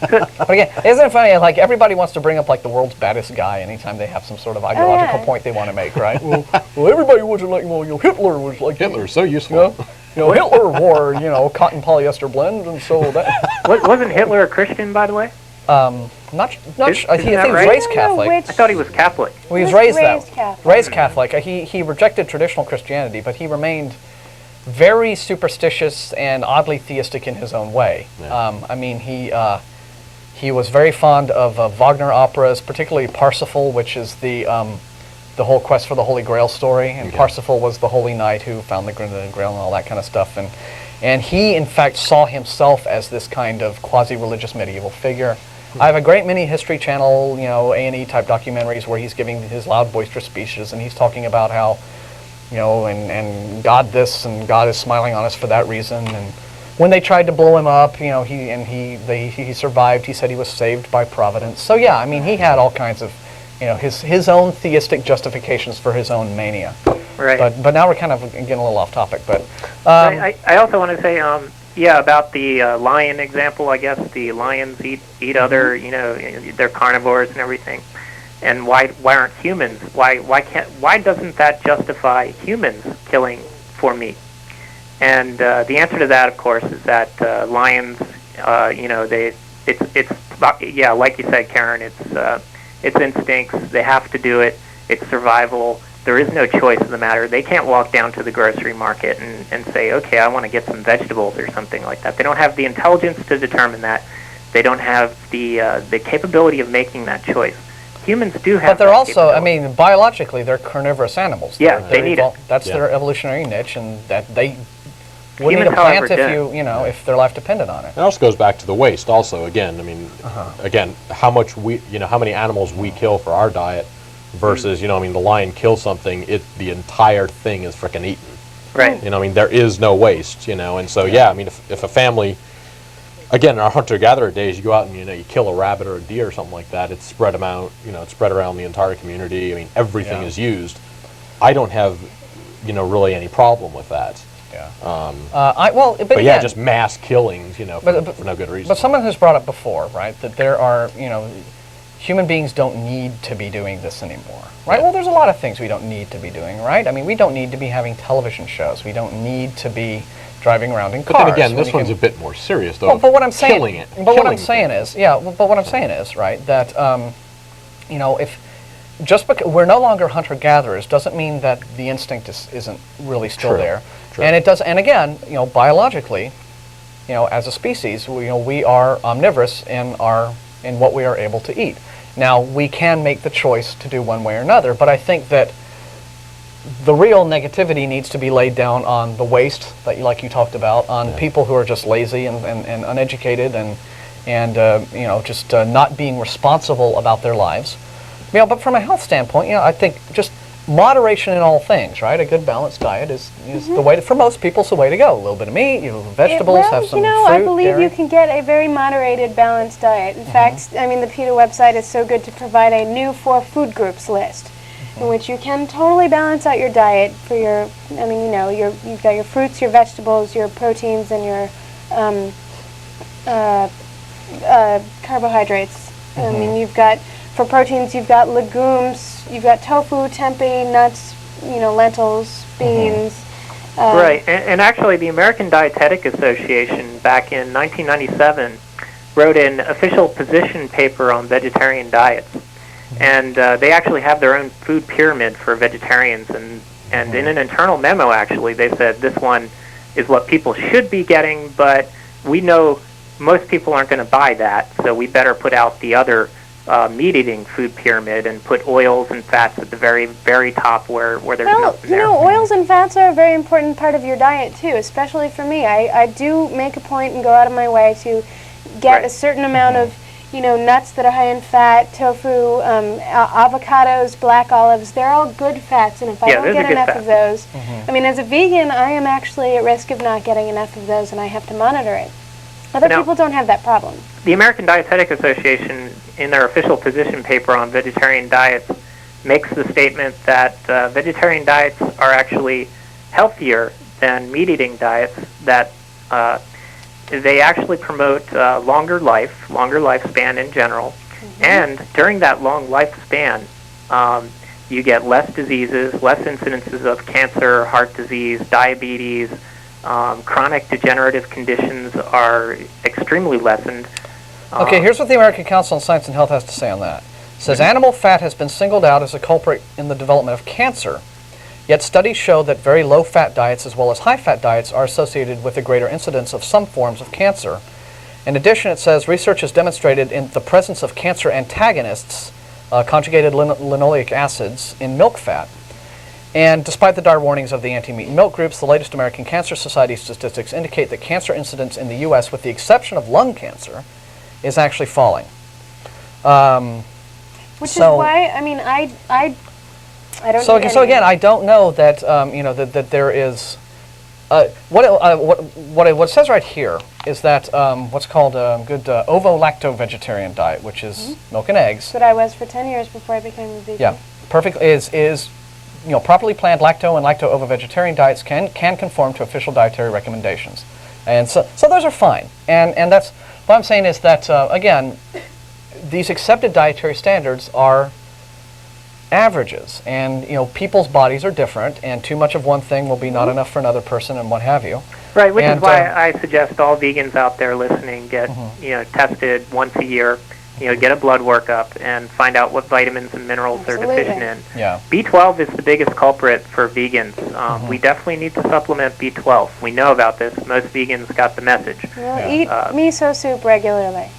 But again, isn't it funny? Like everybody wants to bring up like the world's baddest guy anytime they have some sort of ideological yeah. point they want to make, right? well, everybody wasn't like, Hitler was like Hitler's so useful. Hitler wore cotton polyester blends, and so that Wasn't Hitler a Christian, by the way? not I think that he was right? raised I don't know Catholic. which- I thought he was Catholic. Well, he was He was raised raised that Catholic. raised Catholic. He rejected traditional Christianity, but he remained very superstitious and oddly theistic in his own way. Yeah. I mean, he was very fond of Wagner operas, particularly Parsifal, which is the whole quest for the Holy Grail story. And Okay. Parsifal was the holy knight who found the Grail and all that kind of stuff. And he, in fact, saw himself as this kind of quasi-religious medieval figure. I have a great many History Channel, A&E type documentaries where he's giving his loud, boisterous speeches, and he's talking about how, and God this and God is smiling on us for that reason. And when they tried to blow him up, he survived. He said he was saved by providence. So yeah, I mean, he had all kinds of, his own theistic justifications for his own mania. Right. But now we're kind of getting a little off topic. But I also want to say, about the lion example. I guess the lions eat other, they're carnivores and everything. And why aren't humans? Why doesn't that justify humans killing for meat? And the answer to that, of course, is that lions, like you said, Keryn, it's instincts. They have to do it. It's survival. There is no choice in the matter. They can't walk down to the grocery market and say, okay, I want to get some vegetables or something like that. They don't have the intelligence to determine that. They don't have the capability of making that choice. Humans do have. But they're that also, capability. biologically, they're carnivorous animals. Yeah, They're they need it. That's Yeah. their evolutionary niche, and that they wouldn't eat Humans, a plant however, if their life depended on it. It also goes back to the waste. Also, again, I mean, how much how many animals we kill for our diet, versus the lion kills something, the entire thing is frickin' eaten. Right. There is no waste. And so if a family, again, in our hunter-gatherer days, you go out and you kill a rabbit or a deer or something like that, it's spread them out. It's spread around the entire community. I mean, everything Yeah. is used. I don't have really any problem with that. Yeah. But again, yeah, just mass killings, for no good reason. But someone has brought up before, right, that there are, human beings don't need to be doing this anymore, right? Yeah. Well, there's a lot of things we don't need to be doing, right? I mean, we don't need to be having television shows. We don't need to be driving around in But cars. then again, when this you one's can- a bit more serious, though. Well, but what I'm saying, killing it. But what I'm killing saying things. is, but what I'm saying is, right, that if just because we're no longer hunter-gatherers doesn't mean that the instinct isn't really still True. there. True. And it does. And again, biologically, as a species, we are omnivorous in what we are able to eat. Now we can make the choice to do one way or another, but I think that the real negativity needs to be laid down on the waste that, like you talked about, on people who are just lazy and uneducated and just not being responsible about their lives. But from a health standpoint, I think just moderation in all things, right? A good balanced diet is the way for most people. It's the way to go. A little bit of meat, vegetables, have some fruit, I believe dairy. you can get a very moderated, balanced diet. In fact, the PETA website is so good to provide a new 4 food groups list, in which you can totally balance out your diet for your, you've got your fruits, your vegetables, your proteins, and your carbohydrates. I mean, you've got, for proteins, you've got legumes, you've got tofu, tempeh, nuts, lentils, beans. Right, and actually the American Dietetic Association back in 1997 wrote an official position paper on vegetarian diets, and they actually have their own food pyramid for vegetarians. And in an internal memo, actually, they said this one is what people should be getting, but we know most people aren't going to buy that, so we better put out the other meat-eating food pyramid and put oils and fats at the very, very top where there's nothing there. Oils and fats are a very important part of your diet, too, especially for me. I do make a point and go out of my way to get a certain amount of, nuts that are high in fat, tofu, avocados, black olives. They're all good fats, and if I don't get enough of those, I mean, as a vegan, I am actually at risk of not getting enough of those, and I have to monitor it. Other people don't have that problem. The American Dietetic Association, in their official position paper on vegetarian diets, makes the statement that vegetarian diets are actually healthier than meat-eating diets, that they actually promote longer lifespan in general, and during that long lifespan, you get less diseases, less incidences of cancer, heart disease, diabetes. Chronic degenerative conditions are extremely lessened. Okay, here's what the American Council on Science and Health has to say on that. It says animal fat has been singled out as a culprit in the development of cancer, yet studies show that very low-fat diets as well as high-fat diets are associated with a greater incidence of some forms of cancer. In addition, it says research has demonstrated in the presence of cancer antagonists, conjugated linoleic acids, in milk fat. And despite the dire warnings of the anti-meat and milk groups, the latest American Cancer Society statistics indicate that cancer incidence in the U.S., with the exception of lung cancer, is actually falling. Which is why, I mean, I don't. So again, I don't know that that there is. What it says right here is that what's called a good ovo-lacto-vegetarian diet, which is milk and eggs. That's what I was for 10 years before I became a vegan. Yeah, perfect is properly planned lacto and lacto-ovo-vegetarian diets can conform to official dietary recommendations, and so those are fine. And that's what I'm saying is that again, these accepted dietary standards are averages, and people's bodies are different, and too much of one thing will be not enough for another person, and what have you. Right, which is why I suggest all vegans out there listening get tested once a year. Get a blood workup and find out what vitamins and minerals they're deficient in. Yeah. B12 is the biggest culprit for vegans. We definitely need to supplement B12. We know about this. Most vegans got the message. Eat miso soup regularly.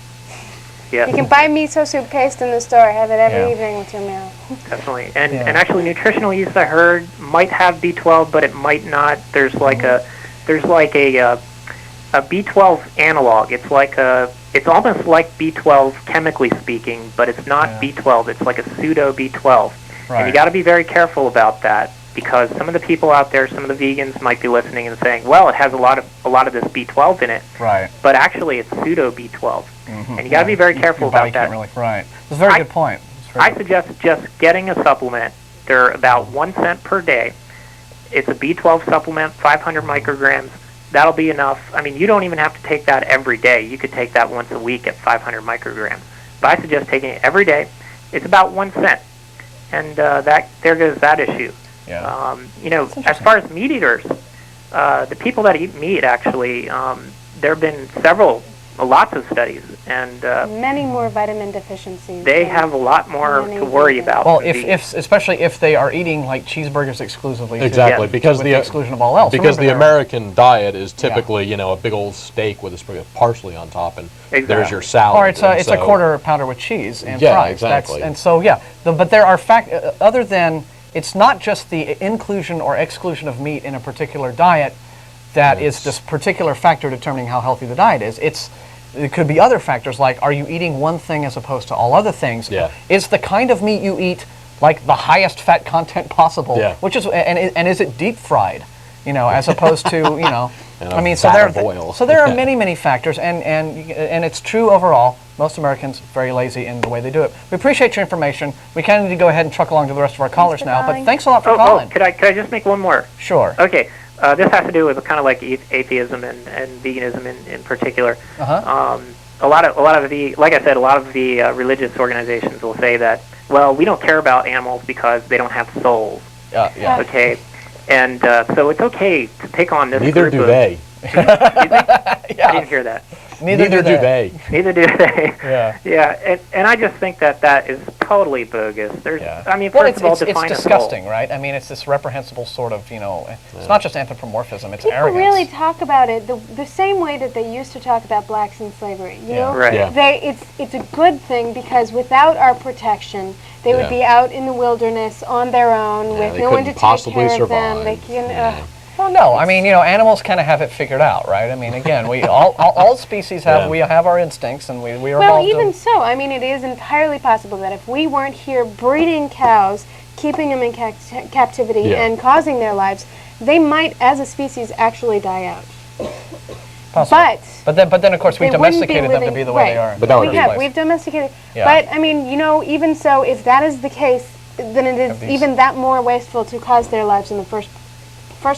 Yes. You can buy miso soup paste in the store. Have it every evening with your meal. Definitely. And actually, nutritional yeast, I heard, might have B12, but it might not. There's like a B12 analog. It's almost like B12 chemically speaking, but it's not B12. It's like a pseudo B12. Right. And you got to be very careful about that, because some of the people out there, some of the vegans might be listening and saying, well, it has a lot of this B12 in it. Right. But actually it's pseudo B12. And you got to be very careful about that. Right. It's a very good point. I suggest just getting a supplement. They're about 1 cent per day. It's a B12 supplement, 500 micrograms. That'll be enough. I mean, you don't even have to take that every day. You could take that once a week at 500 micrograms. But I suggest taking it every day. It's about 1 cent. And there goes that issue. Yeah. As far as meat eaters, the people that eat meat, actually, there have been lots of studies, and many more vitamin deficiencies. They have a lot more to worry about. Well, especially if they are eating like cheeseburgers exclusively. Exactly, because the exclusion of all else. Because the American diet is typically a big old steak with a sprig of parsley on top, and there's your salad. Or it's a quarter pounder with cheese and fries. Yeah, exactly. But there are other than. It's not just the inclusion or exclusion of meat in a particular diet that is this particular factor determining how healthy the diet is. It could be other factors, like are you eating one thing as opposed to all other things? Yeah. Is the kind of meat you eat like the highest fat content possible? Yeah. Which is and is it deep fried? As opposed to I mean, so there are many factors, and it's true overall. Most Americans are very lazy in the way they do it. We appreciate your information. We kind of need to go ahead and truck along to the rest of our callers now, but thanks a lot for calling. Could I just make one more? Sure. Okay. This has to do with kind of like atheism and veganism in particular. A lot of the religious organizations will say that, well, we don't care about animals because they don't have souls. Yeah. Okay. And so it's okay to pick on this Neither group do of... they. I didn't hear that. Neither do they. Neither do they. Yeah. Yeah, and I just think that is totally bogus. There's, Yeah. I mean, Well, first of all, define it's a disgusting, soul. right? I mean, it's this reprehensible sort of, it's not just anthropomorphism, it's People arrogance. really talk about it the same way that they used to talk about blacks in slavery. You know, Right. Yeah. it's a good thing because without our protection, they would be out in the wilderness on their own with they no one to couldn't take possibly care of them. survive. They can. Yeah. Well, no, I mean, animals kind of have it figured out, right? I mean, again, we all species have we have our instincts, and we are Well, evolved. even so, I mean, it is entirely possible that if we weren't here breeding cows, keeping them in captivity, and causing their lives, they might, as a species, actually die out. Possible. But then of course we they wouldn't be domesticated them to living- be the way right. they are. But that would We be have. We've domesticated. Yeah. But I mean, even so, if that is the case, then it is these- even that more wasteful to cause their lives in the first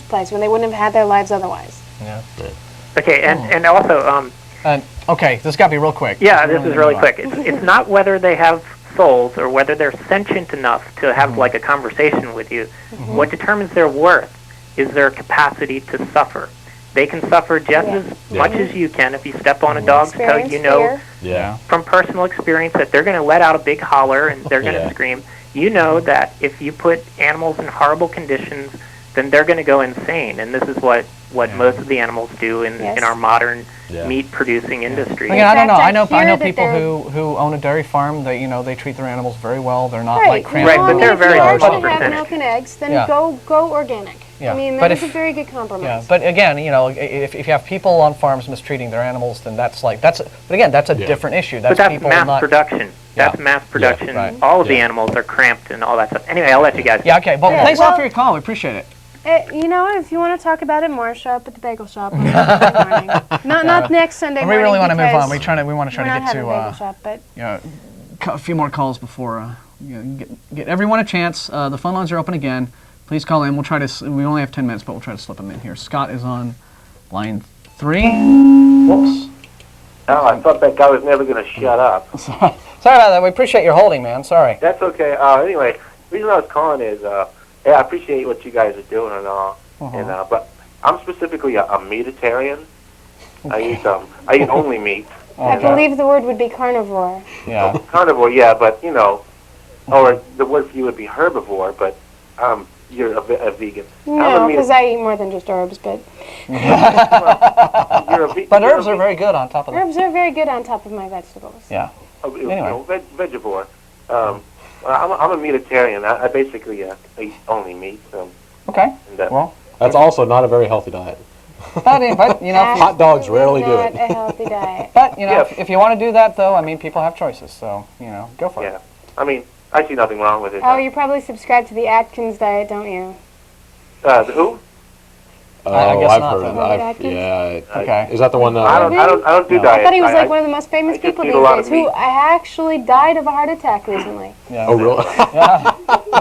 place when they wouldn't have had their lives otherwise. Yeah. Okay, and also, And okay, this got to be real quick. yeah, this is really quick. It's not whether they have souls or whether they're sentient enough to have like a conversation with you. What determines their worth is their capacity to suffer. They can suffer just as much as you can. If you step on a dog's toe, Experience you know fear. Yeah. from personal experience that they're going to let out a big holler and they're going to scream. You know that if you put animals in horrible conditions, then they're going to go insane. And this is what most of the animals do in our modern meat-producing industry. Again, I don't know. fact, I know hear that people they're- who own a dairy farm. They they treat their animals very well. They're not Right. like cramped. Right, but they're if very you are small going to have percentage. milk and eggs, then Yeah. go organic. Yeah. I mean, But that is if- a very good compromise. Yeah, but again, if you have people on farms mistreating their animals, then that's but again, that's a different issue. That's But that's people mass not. production. That's Yeah. mass production. right. All of the animals are cramped and all that stuff. Anyway, I'll let you guys. Yeah. Okay. Well, Yeah, thanks a well- lot for your call. We appreciate it. If you want to talc about it more, show up at the bagel shop on Sunday morning. Not next Sunday And morning. we really want to move because on. We want to try we're to not get having a bagel to shop, but a few more calls before get everyone a chance. The phone lines are open again. Please call in. We'll try to. We only have 10 minutes, but we'll try to slip them in here. Scott is on line 3. Whoops. Oh, I thought that guy was never going to shut up. Sorry about that. We appreciate your holding, man. Sorry. That's okay. Anyway, the reason I was calling is, I appreciate what you guys are doing and all, but I'm specifically a meatitarian. I eat only meat. I believe the word would be carnivore. Yeah. Carnivore, yeah, but or the word for you would be herbivore, but you're a vegan. No, because I eat more than just herbs, but You're a But herbs are very good on top of them. herbs are very good on top of my vegetables. Yeah. Anyway. Vegivore. I'm a meatitarian. I basically eat only meat. Okay. And, Well, That's also not a very healthy diet. but Hot dogs rarely do Not it. a healthy diet. But Yeah. if you want to do that, though, I mean, people have choices, so go for it. yeah, I mean, I see nothing wrong with it. Oh, you probably subscribe to the Atkins diet, don't you? The who? Oh, I guess I've not, heard then. of Robert it. Atkins? Yeah. Okay. Is that the one? I don't do No. diet. I thought he was like one of the most famous I just people eat these a lot days of who meat. actually died of a heart attack recently. Yeah. Oh, really?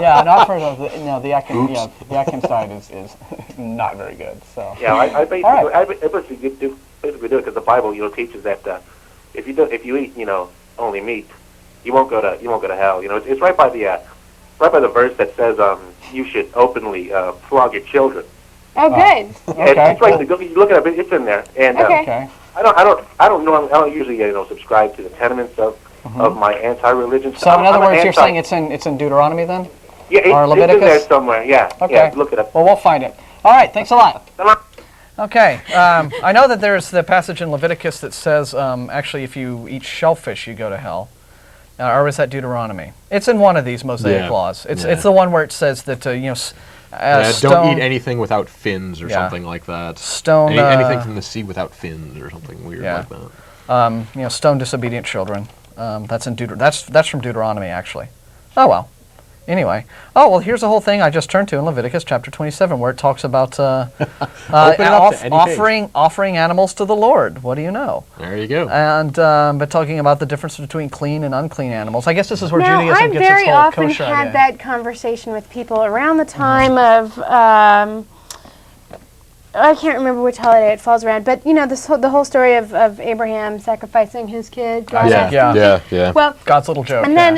Yeah, and I've heard of the Atkins. Yeah, the Atkins diet is not very good. So. Yeah, I basically, All right. I basically do it because the Bible, teaches that if you eat, only meat, you won't go to hell. It's right by the verse that says you should openly flog your children. Oh, good. Okay. It's right. You look at it; it's in there. And Okay. Okay. I don't usually subscribe to the tenements of my anti-religion. So in other words, you're saying it's in Deuteronomy then? yeah, or it's in Leviticus? there somewhere. Yeah. Okay. Yeah, look it up. Well, we'll find it. All right. Thanks a lot. Okay. I know that there's the passage in Leviticus that says actually if you eat shellfish, you go to hell. Or is that Deuteronomy? It's in one of these Mosaic laws. It's the one where it says that don't eat anything without fins or something like that. Stone anything from the sea without fins or something weird like that. Stone disobedient children. That's in that's from Deuteronomy actually. Oh well. Anyway, here's the whole thing I just turned to in Leviticus chapter 27, where it talks about offering animals to the Lord. What do you know? There you go. And but talking about the difference between clean and unclean animals. I guess this is where Now, Judaism I've gets its very whole often kosher had idea. that conversation with people around the time of I can't remember which holiday it falls around, but the whole story of Abraham sacrificing his kid. Yeah. Well, God's little joke. and then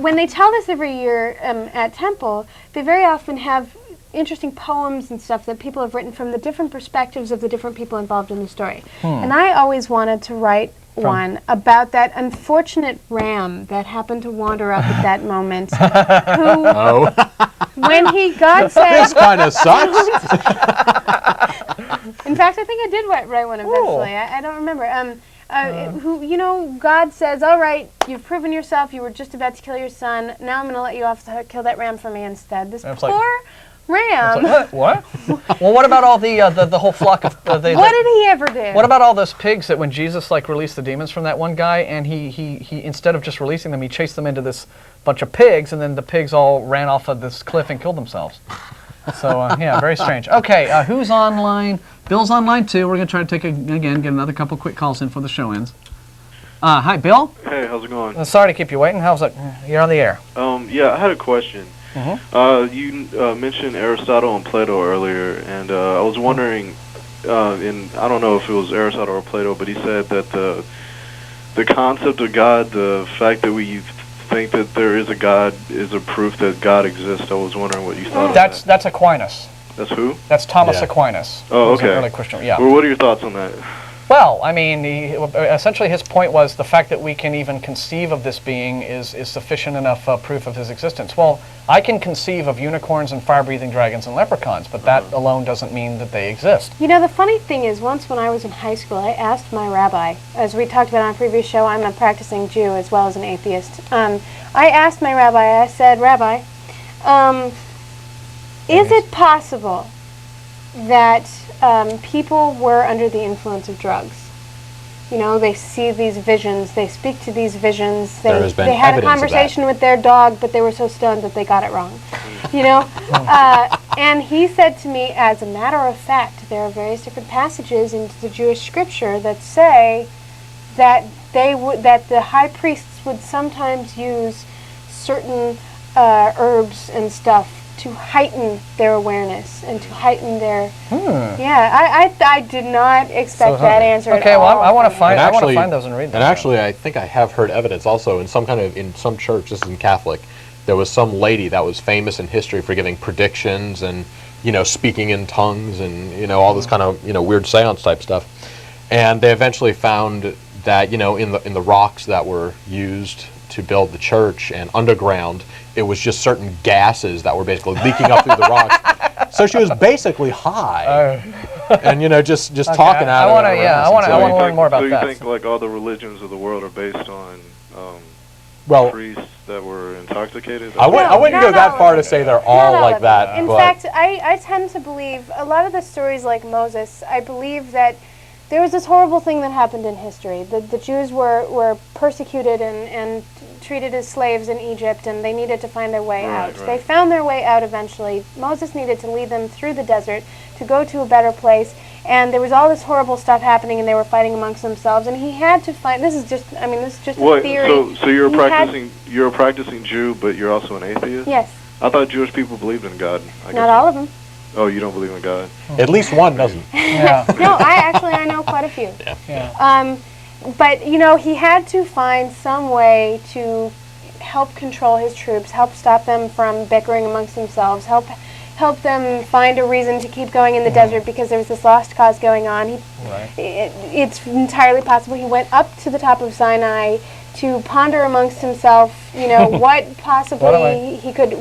when they tell this every year at temple, they very often have interesting poems and stuff that people have written from the different perspectives of the different people involved in the story. And I always wanted to write one about that unfortunate ram that happened to wander up at that moment. Who, when God said, This kind of sucks. in fact, I think I did write one eventually. I don't remember. Who, God says, all right, you've proven yourself. You were just about to kill your son. Now I'm going to let you off to kill that ram for me instead. This poor ram. What? Well, what about all the whole flock of? What did he ever do? What about all those pigs that when Jesus released the demons from that one guy, and he instead of just releasing them, he chased them into this bunch of pigs, and then the pigs all ran off of this cliff and killed themselves. So yeah, very strange. Okay, who's online? Bill's online too. We're gonna try to get another couple quick calls in before the show ends. Hi, Bill. Hey, how's it going? Sorry to keep you waiting. How's it? You're on the air. Yeah, I had a question. You mentioned Aristotle and Plato earlier, and I was wondering, I don't know if it was Aristotle or Plato, but he said that the concept of God, the fact that we think that there is a God, is a proof that God exists. I was wondering what you thought of that. That's Aquinas. That's who? That's Thomas Aquinas. Oh, okay. Early Christian. Yeah. Well, what are your thoughts on that? Well, I mean, essentially his point was the fact that we can even conceive of this being is sufficient enough proof of his existence. Well, I can conceive of unicorns and fire-breathing dragons and leprechauns, but that alone doesn't mean that they exist. You know, the funny thing is, once when I was in high school, I asked my rabbi, as we talked about on a previous show, I'm a practicing Jew as well as an atheist. I asked my rabbi, I said, Rabbi, is it possible that people were under the influence of drugs? You know, they see these visions, they speak to these visions, they had a conversation with their dog, but they were so stunned that they got it wrong. You know? And he said to me, as a matter of fact, there are various different passages in the Jewish scripture that say that that the high priests would sometimes use certain herbs and stuff to heighten their awareness and to heighten their. Yeah, I did not expect that answer at all. Okay, well, I want to find those and read them. And actually, I think I have heard evidence also in some church. This is in Catholic. There was some lady that was famous in history for giving predictions and speaking in tongues and all this kind of weird seance type stuff. And they eventually found that in the rocks that were used to build the church and underground, it was just certain gases that were basically leaking up through the rocks. So she was basically high, and just talking out of it. I want to learn more about that. So you think like all the religions of the world are based on priests that were intoxicated? I wouldn't go that far to say they're all like that. In fact, I tend to believe a lot of the stories like Moses. I believe that there was this horrible thing that happened in history. The Jews were persecuted and treated as slaves in Egypt, and they needed to find their way out. They found their way out eventually. Moses needed to lead them through the desert to go to a better place, and there was all this horrible stuff happening, and they were fighting amongst themselves, and he had to find. This is just a theory. So you're a practicing Jew, but you're also an atheist? Yes. I thought Jewish people believed in God. Not all of them. Oh, you don't believe in God? At least one doesn't. Yeah. No, I know quite a few. Yeah. But he had to find some way to help control his troops, help stop them from bickering amongst themselves, help them find a reason to keep going in the desert because there was this lost cause going on. It's entirely possible he went up to the top of Sinai to ponder amongst himself, what possibly he could,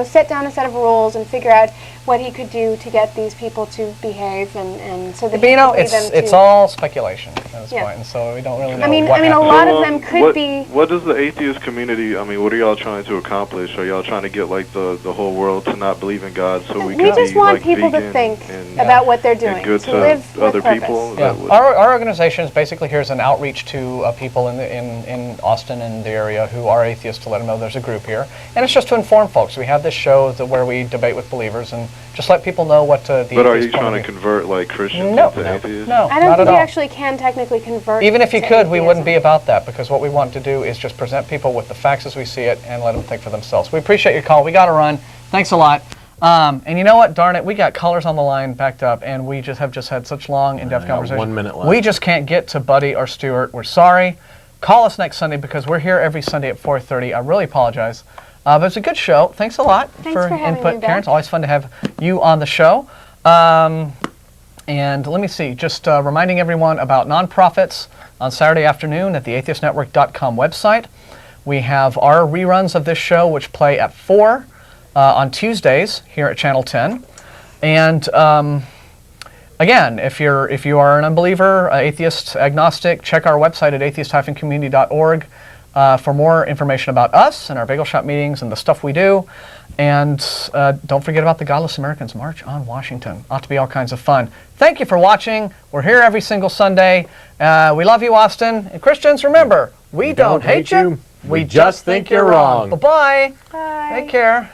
set down a set of rules and figure out what he could do to get these people to behave, and so that it's all speculation at this point, and so we don't really know. I mean, a lot of them could be. What does the atheist community? I mean, what are y'all trying to accomplish? Are y'all trying to get like the whole world to not believe in God, so we just want people to think about what they're doing, to live with other purpose. people? Yeah. Our organization is basically here as an outreach to people in Austin and the area who are atheists, to let them know there's a group here, and it's just to inform folks. We have this show where we debate with believers and just let people know what the. But are you trying to convert like Christians into atheists? No, I don't think you actually can technically convert. Even if you could, we wouldn't be about that, because what we want to do is just present people with the facts as we see it and let them think for themselves. We appreciate your call. We got to run. Thanks a lot. And you know what? Darn it, we got callers on the line backed up, and we have had such long, in-depth conversations. 1 minute left. We just can't get to Buddy or Stuart. We're sorry. Call us next Sunday because we're here every Sunday at 4:30. I really apologize. But it's a good show. Thanks a lot Thanks for having input, me back. Keryn. It's always fun to have you on the show. And let me see, just reminding everyone about nonprofits on Saturday afternoon at the atheistnetwork.com website. We have our reruns of this show, which play at 4 on Tuesdays here at Channel 10. And again, if you are an unbeliever, atheist, agnostic, check our website at atheist-community.org for more information about us and our bagel shop meetings and the stuff we do. And don't forget about the Godless Americans March on Washington. Ought to be all kinds of fun. Thank you for watching. We're here every single Sunday. We love you, Austin. And Christians, remember, we don't hate you. We just think you're wrong. Bye-bye. Bye. Take care.